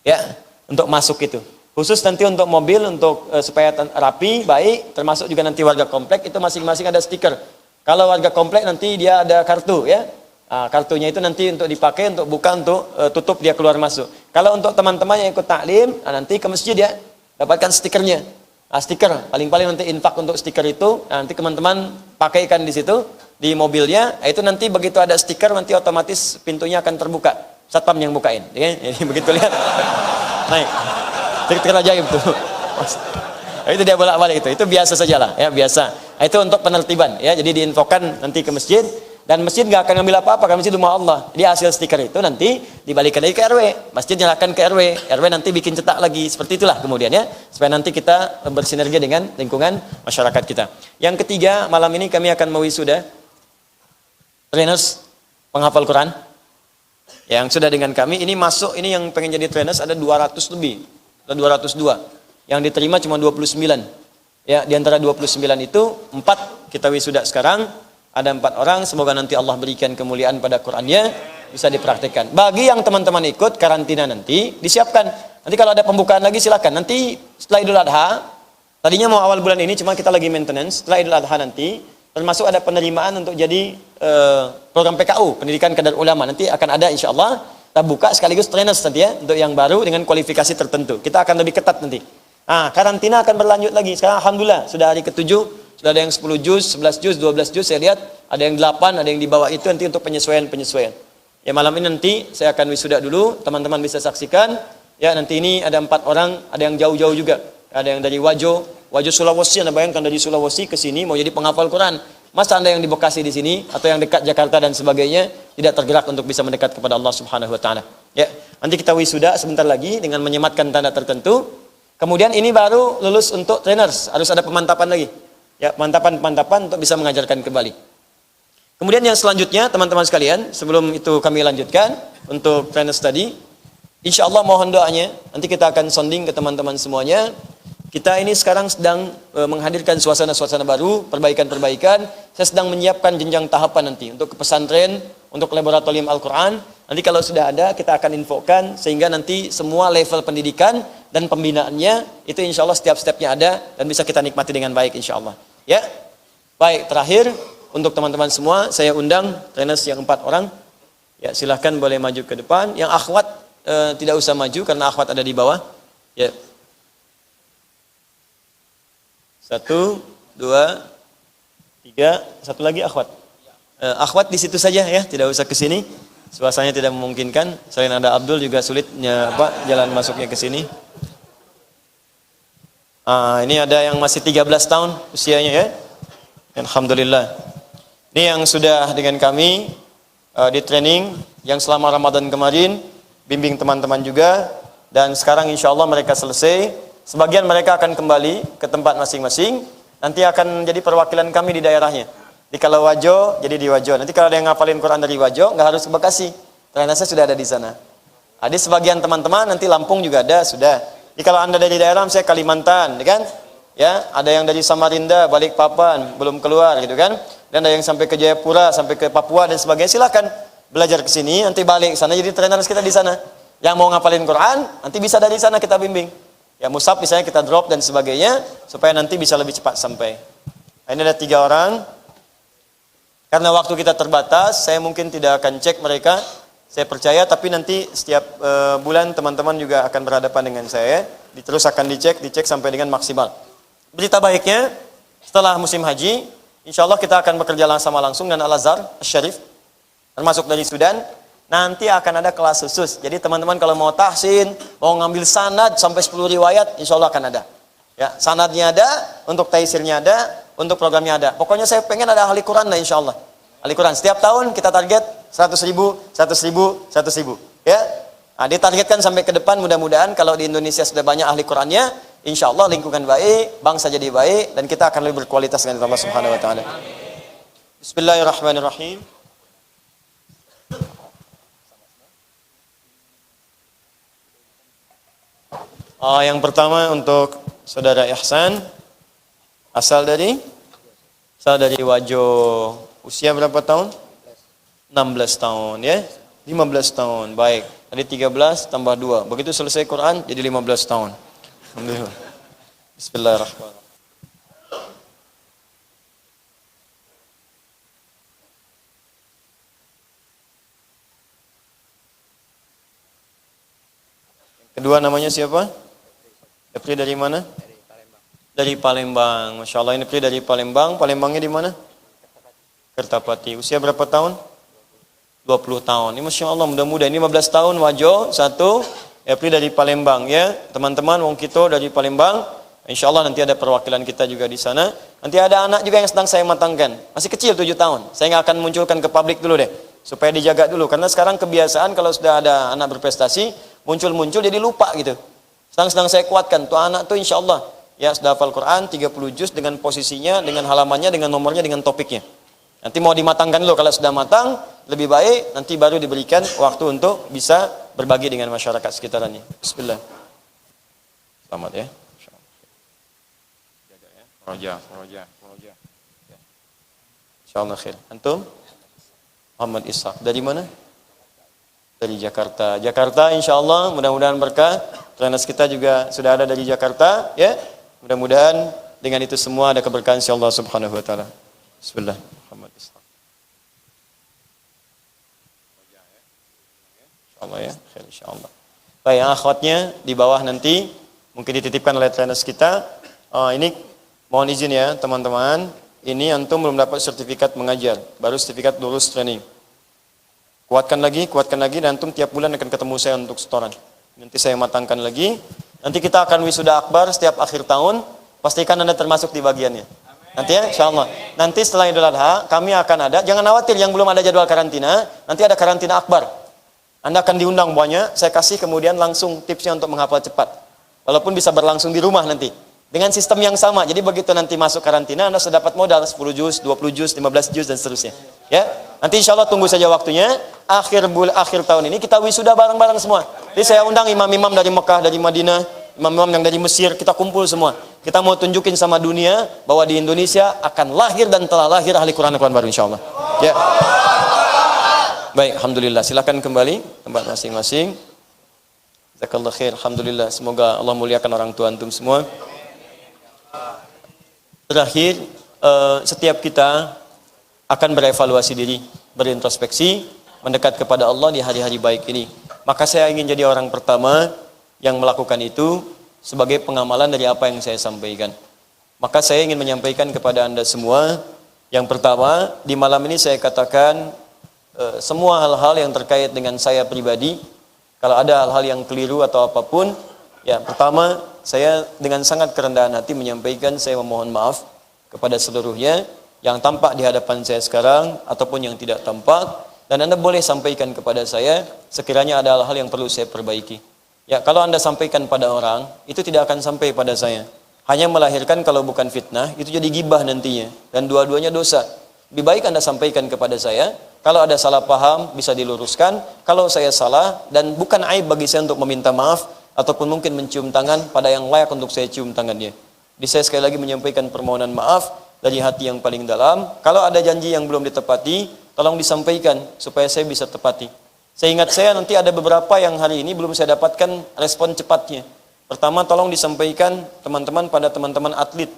ya, untuk masuk itu. Khusus nanti untuk mobil, untuk supaya rapi, baik, termasuk juga nanti warga komplek itu masing-masing ada stiker. Kalau warga komplek nanti dia ada kartu, ya. Nah, kartunya itu nanti untuk dipakai, untuk buka, untuk tutup dia keluar masuk. Kalau untuk teman-teman yang ikut taklim, nah, nanti ke masjid ya, dapatkan stikernya. Nah, stiker, paling-paling nanti infak untuk stiker itu, nah, nanti teman-teman pakaikan di situ, di mobilnya, nah, itu nanti begitu ada stiker, nanti otomatis pintunya akan terbuka. Satpam yang bukain, ya. Jadi begitu lihat, naik. Stiker ajaib tuh. Itu dia bolak-balik itu biasa sajalah, ya, biasa. Nah, itu untuk penertiban, ya. Jadi diinfokan nanti ke masjid dan masjid nggak akan ngambil apa-apa karena masjid rumah Allah. Jadi hasil stiker itu nanti dibalikan lagi ke RW, masjid nyalakan ke RW, RW nanti bikin cetak lagi, seperti itulah kemudian ya, supaya nanti kita bersinergi dengan lingkungan masyarakat kita. Yang ketiga, malam ini kami akan mewisuda trainers penghafal Quran yang sudah dengan kami. Ini masuk, ini yang pengen jadi trainers ada 200 lebih. Ada 202. Yang diterima cuma 29. Ya, di antara 29 itu 4 kita wisuda sekarang. Ada 4 orang, semoga nanti Allah berikan kemuliaan pada Qur'annya, bisa dipraktikkan. Bagi yang teman-teman ikut karantina nanti disiapkan. Nanti kalau ada pembukaan lagi silakan. Nanti setelah Idul Adha, tadinya mau awal bulan ini cuma kita lagi maintenance. Setelah Idul Adha nanti termasuk ada penerimaan untuk jadi program PKU, pendidikan kadar ulama. Nanti akan ada insyaallah. Kita buka sekaligus trainers nanti ya, untuk yang baru dengan kualifikasi tertentu. Kita akan lebih ketat nanti. Nah, karantina akan berlanjut lagi. Sekarang alhamdulillah sudah hari ke-7, sudah ada yang 10 juz, 11 juz, 12 juz, saya lihat ada yang 8, ada yang di bawah itu nanti untuk penyesuaian. Ya, malam ini nanti saya akan wisuda dulu, teman-teman bisa saksikan. Ya, nanti ini ada 4 orang, ada yang jauh-jauh juga. Ada yang dari Wajo Sulawesi, Anda bayangkan dari Sulawesi ke sini mau jadi penghafal Quran. Masa Anda yang di Bekasi di sini atau yang dekat Jakarta dan sebagainya tidak tergerak untuk bisa mendekat kepada Allah Subhanahu wa taala. Ya, nanti kita wisuda sebentar lagi dengan menyematkan tanda tertentu. Kemudian ini baru lulus untuk trainers, harus ada pemantapan lagi. Ya, pemantapan untuk bisa mengajarkan kembali. Kemudian yang selanjutnya teman-teman sekalian, sebelum itu kami lanjutkan untuk trainers tadi, insyaallah mohon doanya. Nanti kita akan sounding ke teman-teman semuanya. Kita ini sekarang sedang menghadirkan suasana-suasana baru, perbaikan-perbaikan. Saya sedang menyiapkan jenjang tahapan nanti untuk ke pesantren, untuk laboratorium Al-Quran. Nanti kalau sudah ada, kita akan infokan sehingga nanti semua level pendidikan dan pembinaannya itu insya Allah setiap stepnya ada dan bisa kita nikmati dengan baik insya Allah. Ya, baik. Terakhir untuk teman-teman semua, saya undang trainers yang 4 orang. Ya, silahkan boleh maju ke depan. Yang akhwat tidak usah maju karena akhwat ada di bawah. Ya. 1, 2, 3, satu lagi akhwat. Akhwat di situ saja ya, tidak usah ke sini. Suasananya tidak memungkinkan. Selain ada Abdul juga sulitnya jalan masuknya ke sini. Ini ada yang masih 13 tahun usianya ya. Alhamdulillah. Ini yang sudah dengan kami di training yang selama Ramadan kemarin, bimbing teman-teman juga, dan sekarang insya Allah mereka selesai. Sebagian mereka akan kembali ke tempat masing-masing. Nanti akan jadi perwakilan kami di daerahnya. Di kalau Wajo, jadi di Wajo. Nanti kalau ada yang ngapalin Quran dari Wajo, nggak harus ke Bekasi. Karena saya sudah ada di sana. Ada sebagian teman-teman nanti Lampung juga ada, sudah. Jadi kalau Anda dari daerah, misalnya Kalimantan, kan? Ya, ada yang dari Samarinda, Balikpapan, belum keluar gitu kan? Dan ada yang sampai ke Jayapura, sampai ke Papua dan sebagainya, silakan belajar ke sini, nanti balik ke sana jadi trainer kita di sana. Yang mau ngapalin Quran, nanti bisa dari sana kita bimbing. Ya, mushaf misalnya kita drop dan sebagainya supaya nanti bisa lebih cepat sampai. Nah, ini ada 3 orang. Karena waktu kita terbatas, saya mungkin tidak akan cek mereka. Saya percaya, tapi nanti setiap bulan teman-teman juga akan berhadapan dengan saya. Terus akan dicek sampai dengan maksimal. Berita baiknya, setelah musim haji, insya Allah kita akan bekerja sama langsung dengan Al-Azhar Syarif, termasuk dari Sudan. Nanti akan ada kelas khusus. Jadi teman-teman kalau mau tahsin, mau ngambil sanad sampai 10 riwayat, insya Allah akan ada. Ya, sanadnya ada, untuk taisirnya ada, untuk programnya ada. Pokoknya saya pengen ada ahli Quran lah insya Allah. Ahli Quran. Setiap tahun kita target 100.000, 100.000, 100.000. Ya, ditargetkan sampai ke depan. Mudah-mudahan kalau di Indonesia sudah banyak ahli Qurannya, insya Allah lingkungan baik, bangsa jadi baik, dan kita akan lebih berkualitas dengan Allah Subhanahu Wa Taala. Bismillahirrahmanirrahim. Yang pertama untuk saudara Ihsan, asal dari Wajo. Usia berapa tahun? 16 tahun ya. 15 tahun. Baik. Tadi 13 tambah 2. Begitu selesai Quran jadi 15 tahun. Alhamdulillah. Bismillahirrahmanirrahim. Kedua namanya siapa? Pri dari mana? Dari Palembang. Masya Allah, ini Pri dari Palembang. Palembangnya di mana? Kertapati. Usia berapa tahun? 20 tahun. Ini Masya Allah, mudah-mudahan. Ini 15 tahun, Wajo, 1. Pri dari Palembang ya. Teman-teman, Wong Kito dari Palembang. Insya Allah nanti ada perwakilan kita juga di sana. Nanti ada anak juga yang sedang saya matangkan. Masih kecil, 7 tahun. Saya nggak akan munculkan ke publik dulu deh. Supaya dijaga dulu. Karena sekarang kebiasaan kalau sudah ada anak berprestasi, muncul-muncul jadi lupa gitu. Sedang saya kuatkan. Tuh anak tuh insya Allah ya sudah hafal Quran 30 juz dengan posisinya, dengan halamannya, dengan nomornya, dengan topiknya. Nanti mau dimatangkan dulu. Kalau sudah matang, lebih baik nanti baru diberikan waktu untuk bisa berbagi dengan masyarakat sekitarnya. Bismillah. Selamat ya. Jaga ya. Roja. Insyaallah khair. Antum? Muhammad Ishaq. Dari mana? Dari Jakarta. Jakarta insyaallah mudah-mudahan berkah. Trainers kita juga sudah ada dari Jakarta ya. Mudah-mudahan dengan itu semua ada keberkahan insyaallah subhanahu wa taala. Bismillah. Muhammad Ishaq. Insyaallah ya. Khair insyaallah. Baik, yang akhwatnya di bawah nanti mungkin dititipkan oleh trainers kita. Ini mohon izin ya teman-teman. Ini antum belum dapat sertifikat mengajar, baru sertifikat lulus training. Kuatkan lagi, dan antum tiap bulan akan ketemu saya untuk setoran. Nanti saya matangkan lagi. Nanti kita akan wisuda akbar setiap akhir tahun. Pastikan Anda termasuk di bagiannya. Nanti ya, insyaallah. Nanti setelah Idul Adha, kami akan ada. Jangan khawatir yang belum ada jadwal karantina. Nanti ada karantina akbar. Anda akan diundang banyak. Saya kasih kemudian langsung tipsnya untuk menghafal cepat. Walaupun bisa berlangsung di rumah nanti. Dengan sistem yang sama. Jadi begitu nanti masuk karantina, Anda sudah dapat modal 10 juz, 20 juz, 15 juz dan seterusnya. Ya. Nanti insya Allah tunggu saja waktunya. Akhir tahun ini kita wisuda bareng-bareng semua. Jadi saya undang imam-imam dari Mekah, dari Madinah, imam-imam yang dari Mesir, kita kumpul semua. Kita mau tunjukin sama dunia bahwa di Indonesia akan lahir dan telah lahir ahli Quran baru insya Allah. Ya. Baik, alhamdulillah. Silakan kembali tempat masing-masing. Jazakallah khair. Alhamdulillah. Semoga Allah muliakan orang tua antum semua. Terakhir, setiap kita akan berevaluasi diri, berintrospeksi, mendekat kepada Allah di hari-hari baik ini. maka saya ingin jadi orang pertama yang melakukan itu sebagai pengamalan dari apa yang saya sampaikan. Maka saya ingin menyampaikan kepada Anda semua, yang pertama, di malam ini saya katakan semua hal-hal yang terkait dengan saya pribadi, kalau ada hal-hal yang keliru atau apapun, ya pertama, saya dengan sangat kerendahan hati menyampaikan saya memohon maaf kepada seluruhnya yang tampak di hadapan saya sekarang ataupun yang tidak tampak, dan Anda boleh sampaikan kepada saya sekiranya ada hal-hal yang perlu saya perbaiki. Ya, kalau Anda sampaikan pada orang, itu tidak akan sampai pada saya. Hanya melahirkan kalau bukan fitnah, itu jadi gibah nantinya. Dan dua-duanya dosa. Lebih baik Anda sampaikan kepada saya, kalau ada salah paham, bisa diluruskan. Kalau saya salah, dan bukan aib bagi saya untuk meminta maaf, ataupun mungkin mencium tangan pada yang layak untuk saya cium tangannya. Jadi saya sekali lagi menyampaikan permohonan maaf dari hati yang paling dalam. Kalau ada janji yang belum ditepati, tolong disampaikan, supaya saya bisa tepati. Seingat saya nanti ada beberapa yang hari ini belum saya dapatkan respon cepatnya. Pertama, tolong disampaikan teman-teman pada teman-teman atlet.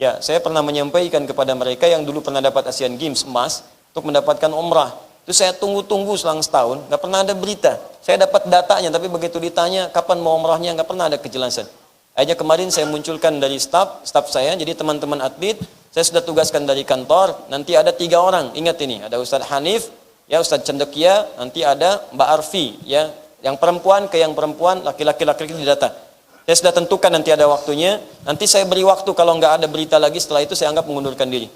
Ya, saya pernah menyampaikan kepada mereka yang dulu pernah dapat Asian Games emas untuk mendapatkan umrah. Itu saya tunggu-tunggu selang setahun, nggak pernah ada berita. Saya dapat datanya, tapi begitu ditanya kapan mau umrahnya, nggak pernah ada kejelasan. Akhirnya kemarin saya munculkan dari staf saya, jadi teman-teman atlet, saya sudah tugaskan dari kantor. Nanti ada 3 orang, ingat ini, ada Ustadz Hanif, ya Ustadz Cendekia, nanti ada Mbak Arfi, ya, yang perempuan ke yang perempuan, laki-laki didata. Saya sudah tentukan nanti ada waktunya. Nanti saya beri waktu kalau nggak ada berita lagi, setelah itu saya anggap mengundurkan diri.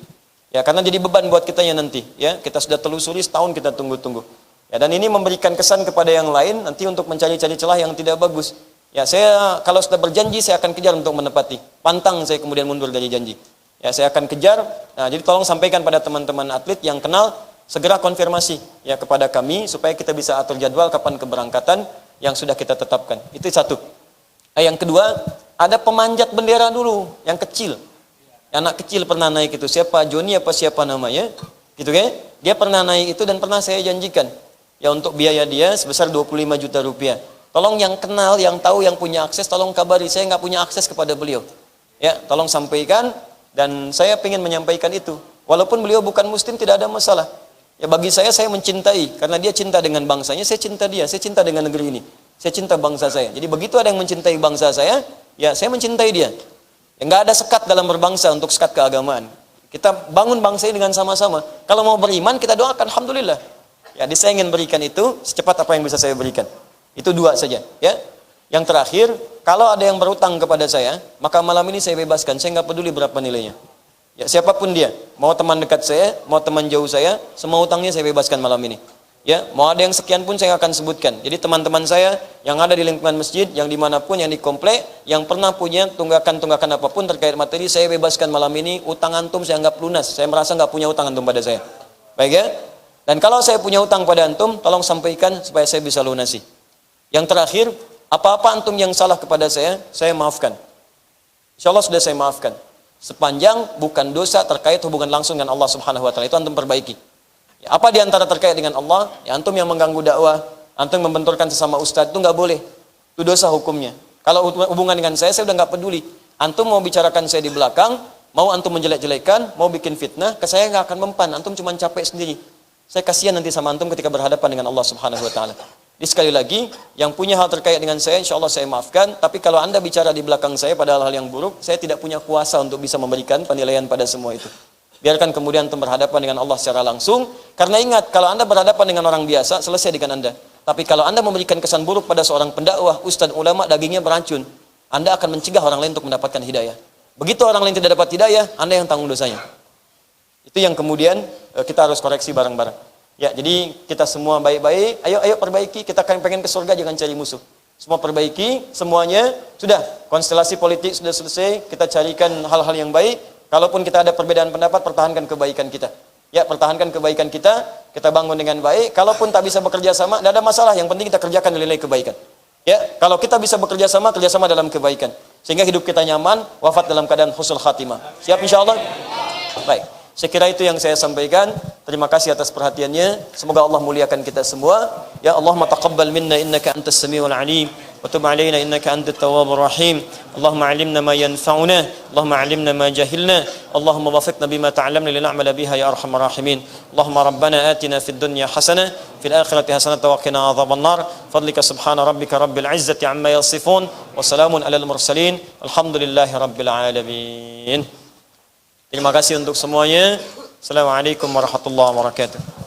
Ya, karena jadi beban buat kita ya nanti. Ya, kita sudah telusuri setahun kita tunggu-tunggu. Ya, dan ini memberikan kesan kepada yang lain nanti untuk mencari-cari celah yang tidak bagus. Ya, saya kalau sudah berjanji saya akan kejar untuk menepati. Pantang saya kemudian mundur dari janji. Ya, saya akan kejar. Nah, jadi tolong sampaikan pada teman-teman atlet yang kenal, segera konfirmasi ya kepada kami supaya kita bisa atur jadwal kapan keberangkatan yang sudah kita tetapkan. Itu satu. Yang kedua, ada pemanjat bendera dulu, yang kecil. Anak kecil pernah naik itu, siapa? Joni apa siapa namanya? Gitu kan? Dia pernah naik itu dan pernah saya janjikan. Ya untuk biaya dia sebesar 25 juta rupiah. Tolong yang kenal, yang tahu, yang punya akses, tolong kabari. Saya nggak punya akses kepada beliau. Ya, tolong sampaikan dan saya ingin menyampaikan itu. Walaupun beliau bukan muslim tidak ada masalah. Ya bagi saya mencintai karena dia cinta dengan bangsanya, saya cinta dia, saya cinta dengan negeri ini. Saya cinta bangsa saya. Jadi begitu ada yang mencintai bangsa saya, ya saya mencintai dia. Ya nggak ada sekat dalam berbangsa untuk sekat keagamaan. Kita bangun bangsa ini dengan sama-sama. Kalau mau beriman kita doakan alhamdulillah. Ya, saya ingin berikan itu secepat apa yang bisa saya berikan. Itu 2 saja, ya. Yang terakhir, kalau ada yang berutang kepada saya, maka malam ini saya bebaskan. Saya nggak peduli berapa nilainya. Ya, siapapun dia, mau teman dekat saya, mau teman jauh saya, semua utangnya saya bebaskan malam ini. Ya, mau ada yang sekian pun saya akan sebutkan. Jadi teman-teman saya yang ada di lingkungan masjid, yang dimanapun, yang di komplek, yang pernah punya tunggakan apapun terkait materi, saya bebaskan malam ini. Utang antum saya anggap lunas. Saya merasa nggak punya utang antum pada saya. Baik ya? Dan kalau saya punya utang pada antum, tolong sampaikan supaya saya bisa lunasi. Yang terakhir, apa-apa antum yang salah kepada saya maafkan. Insya Allah sudah saya maafkan. Sepanjang bukan dosa terkait hubungan langsung dengan Allah Subhanahu wa taala, itu antum perbaiki. Ya, apa diantara terkait dengan Allah? Ya, antum yang mengganggu dakwah, antum membenturkan sesama ustadz, itu nggak boleh. Itu dosa hukumnya. Kalau hubungan dengan saya udah nggak peduli. Antum mau bicarakan saya di belakang, mau antum menjelek-jelekan, mau bikin fitnah, ke saya nggak akan mempan. Antum cuma capek sendiri. Saya kasihan nanti sama antum ketika berhadapan dengan Allah Subhanahu wa taala. Jadi sekali lagi, yang punya hal terkait dengan saya, insya Allah saya maafkan. Tapi kalau anda bicara di belakang saya pada hal-hal yang buruk, saya tidak punya kuasa untuk bisa memberikan penilaian pada semua itu. Biarkan kemudian antum berhadapan dengan Allah secara langsung. Karena ingat, kalau anda berhadapan dengan orang biasa, selesai dengan anda. Tapi kalau anda memberikan kesan buruk pada seorang pendakwah, ustadz, ulama, dagingnya beracun, anda akan mencegah orang lain untuk mendapatkan hidayah. Begitu orang lain tidak dapat hidayah, anda yang tanggung dosanya. Itu yang kemudian kita harus koreksi bareng-bareng. Ya, jadi kita semua baik-baik, ayo perbaiki, kita kan pengen ke surga, jangan cari musuh. Semua perbaiki, semuanya, sudah, konstelasi politik sudah selesai, kita carikan hal-hal yang baik. Kalaupun kita ada perbedaan pendapat, pertahankan kebaikan kita. Ya, pertahankan kebaikan kita bangun dengan baik. Kalaupun tak bisa bekerja sama, tidak ada masalah, yang penting kita kerjakan nilai kebaikan. Ya, kalau kita bisa bekerja sama, kerjasama dalam kebaikan. Sehingga hidup kita nyaman, wafat dalam keadaan husnul khatimah. Siap insya Allah? Baik. Saya kira itu yang saya sampaikan. Terima kasih atas perhatiannya. Semoga Allah muliakan kita semua. Ya Allah, taqabbal minna innaka antas samiul alim. وتب علينا إنك أنت التواب الرحيم اللهم علمنا ما ينفعنا اللهم علمنا ما جهلنا اللهم وفقنا بما تعلمنا لنعمل بها يا أرحم الراحمين اللهم ربنا آتنا في الدنيا حسنة في الآخرة حسنة وقنا عذاب النار فضلك سبحان ربك رب العزة عما يصفون وسلام على المرسلين الحمد لله رب العالمين. Terima kasih untuk semuanya. Assalamualaikum warahmatullahi wabarakatuh.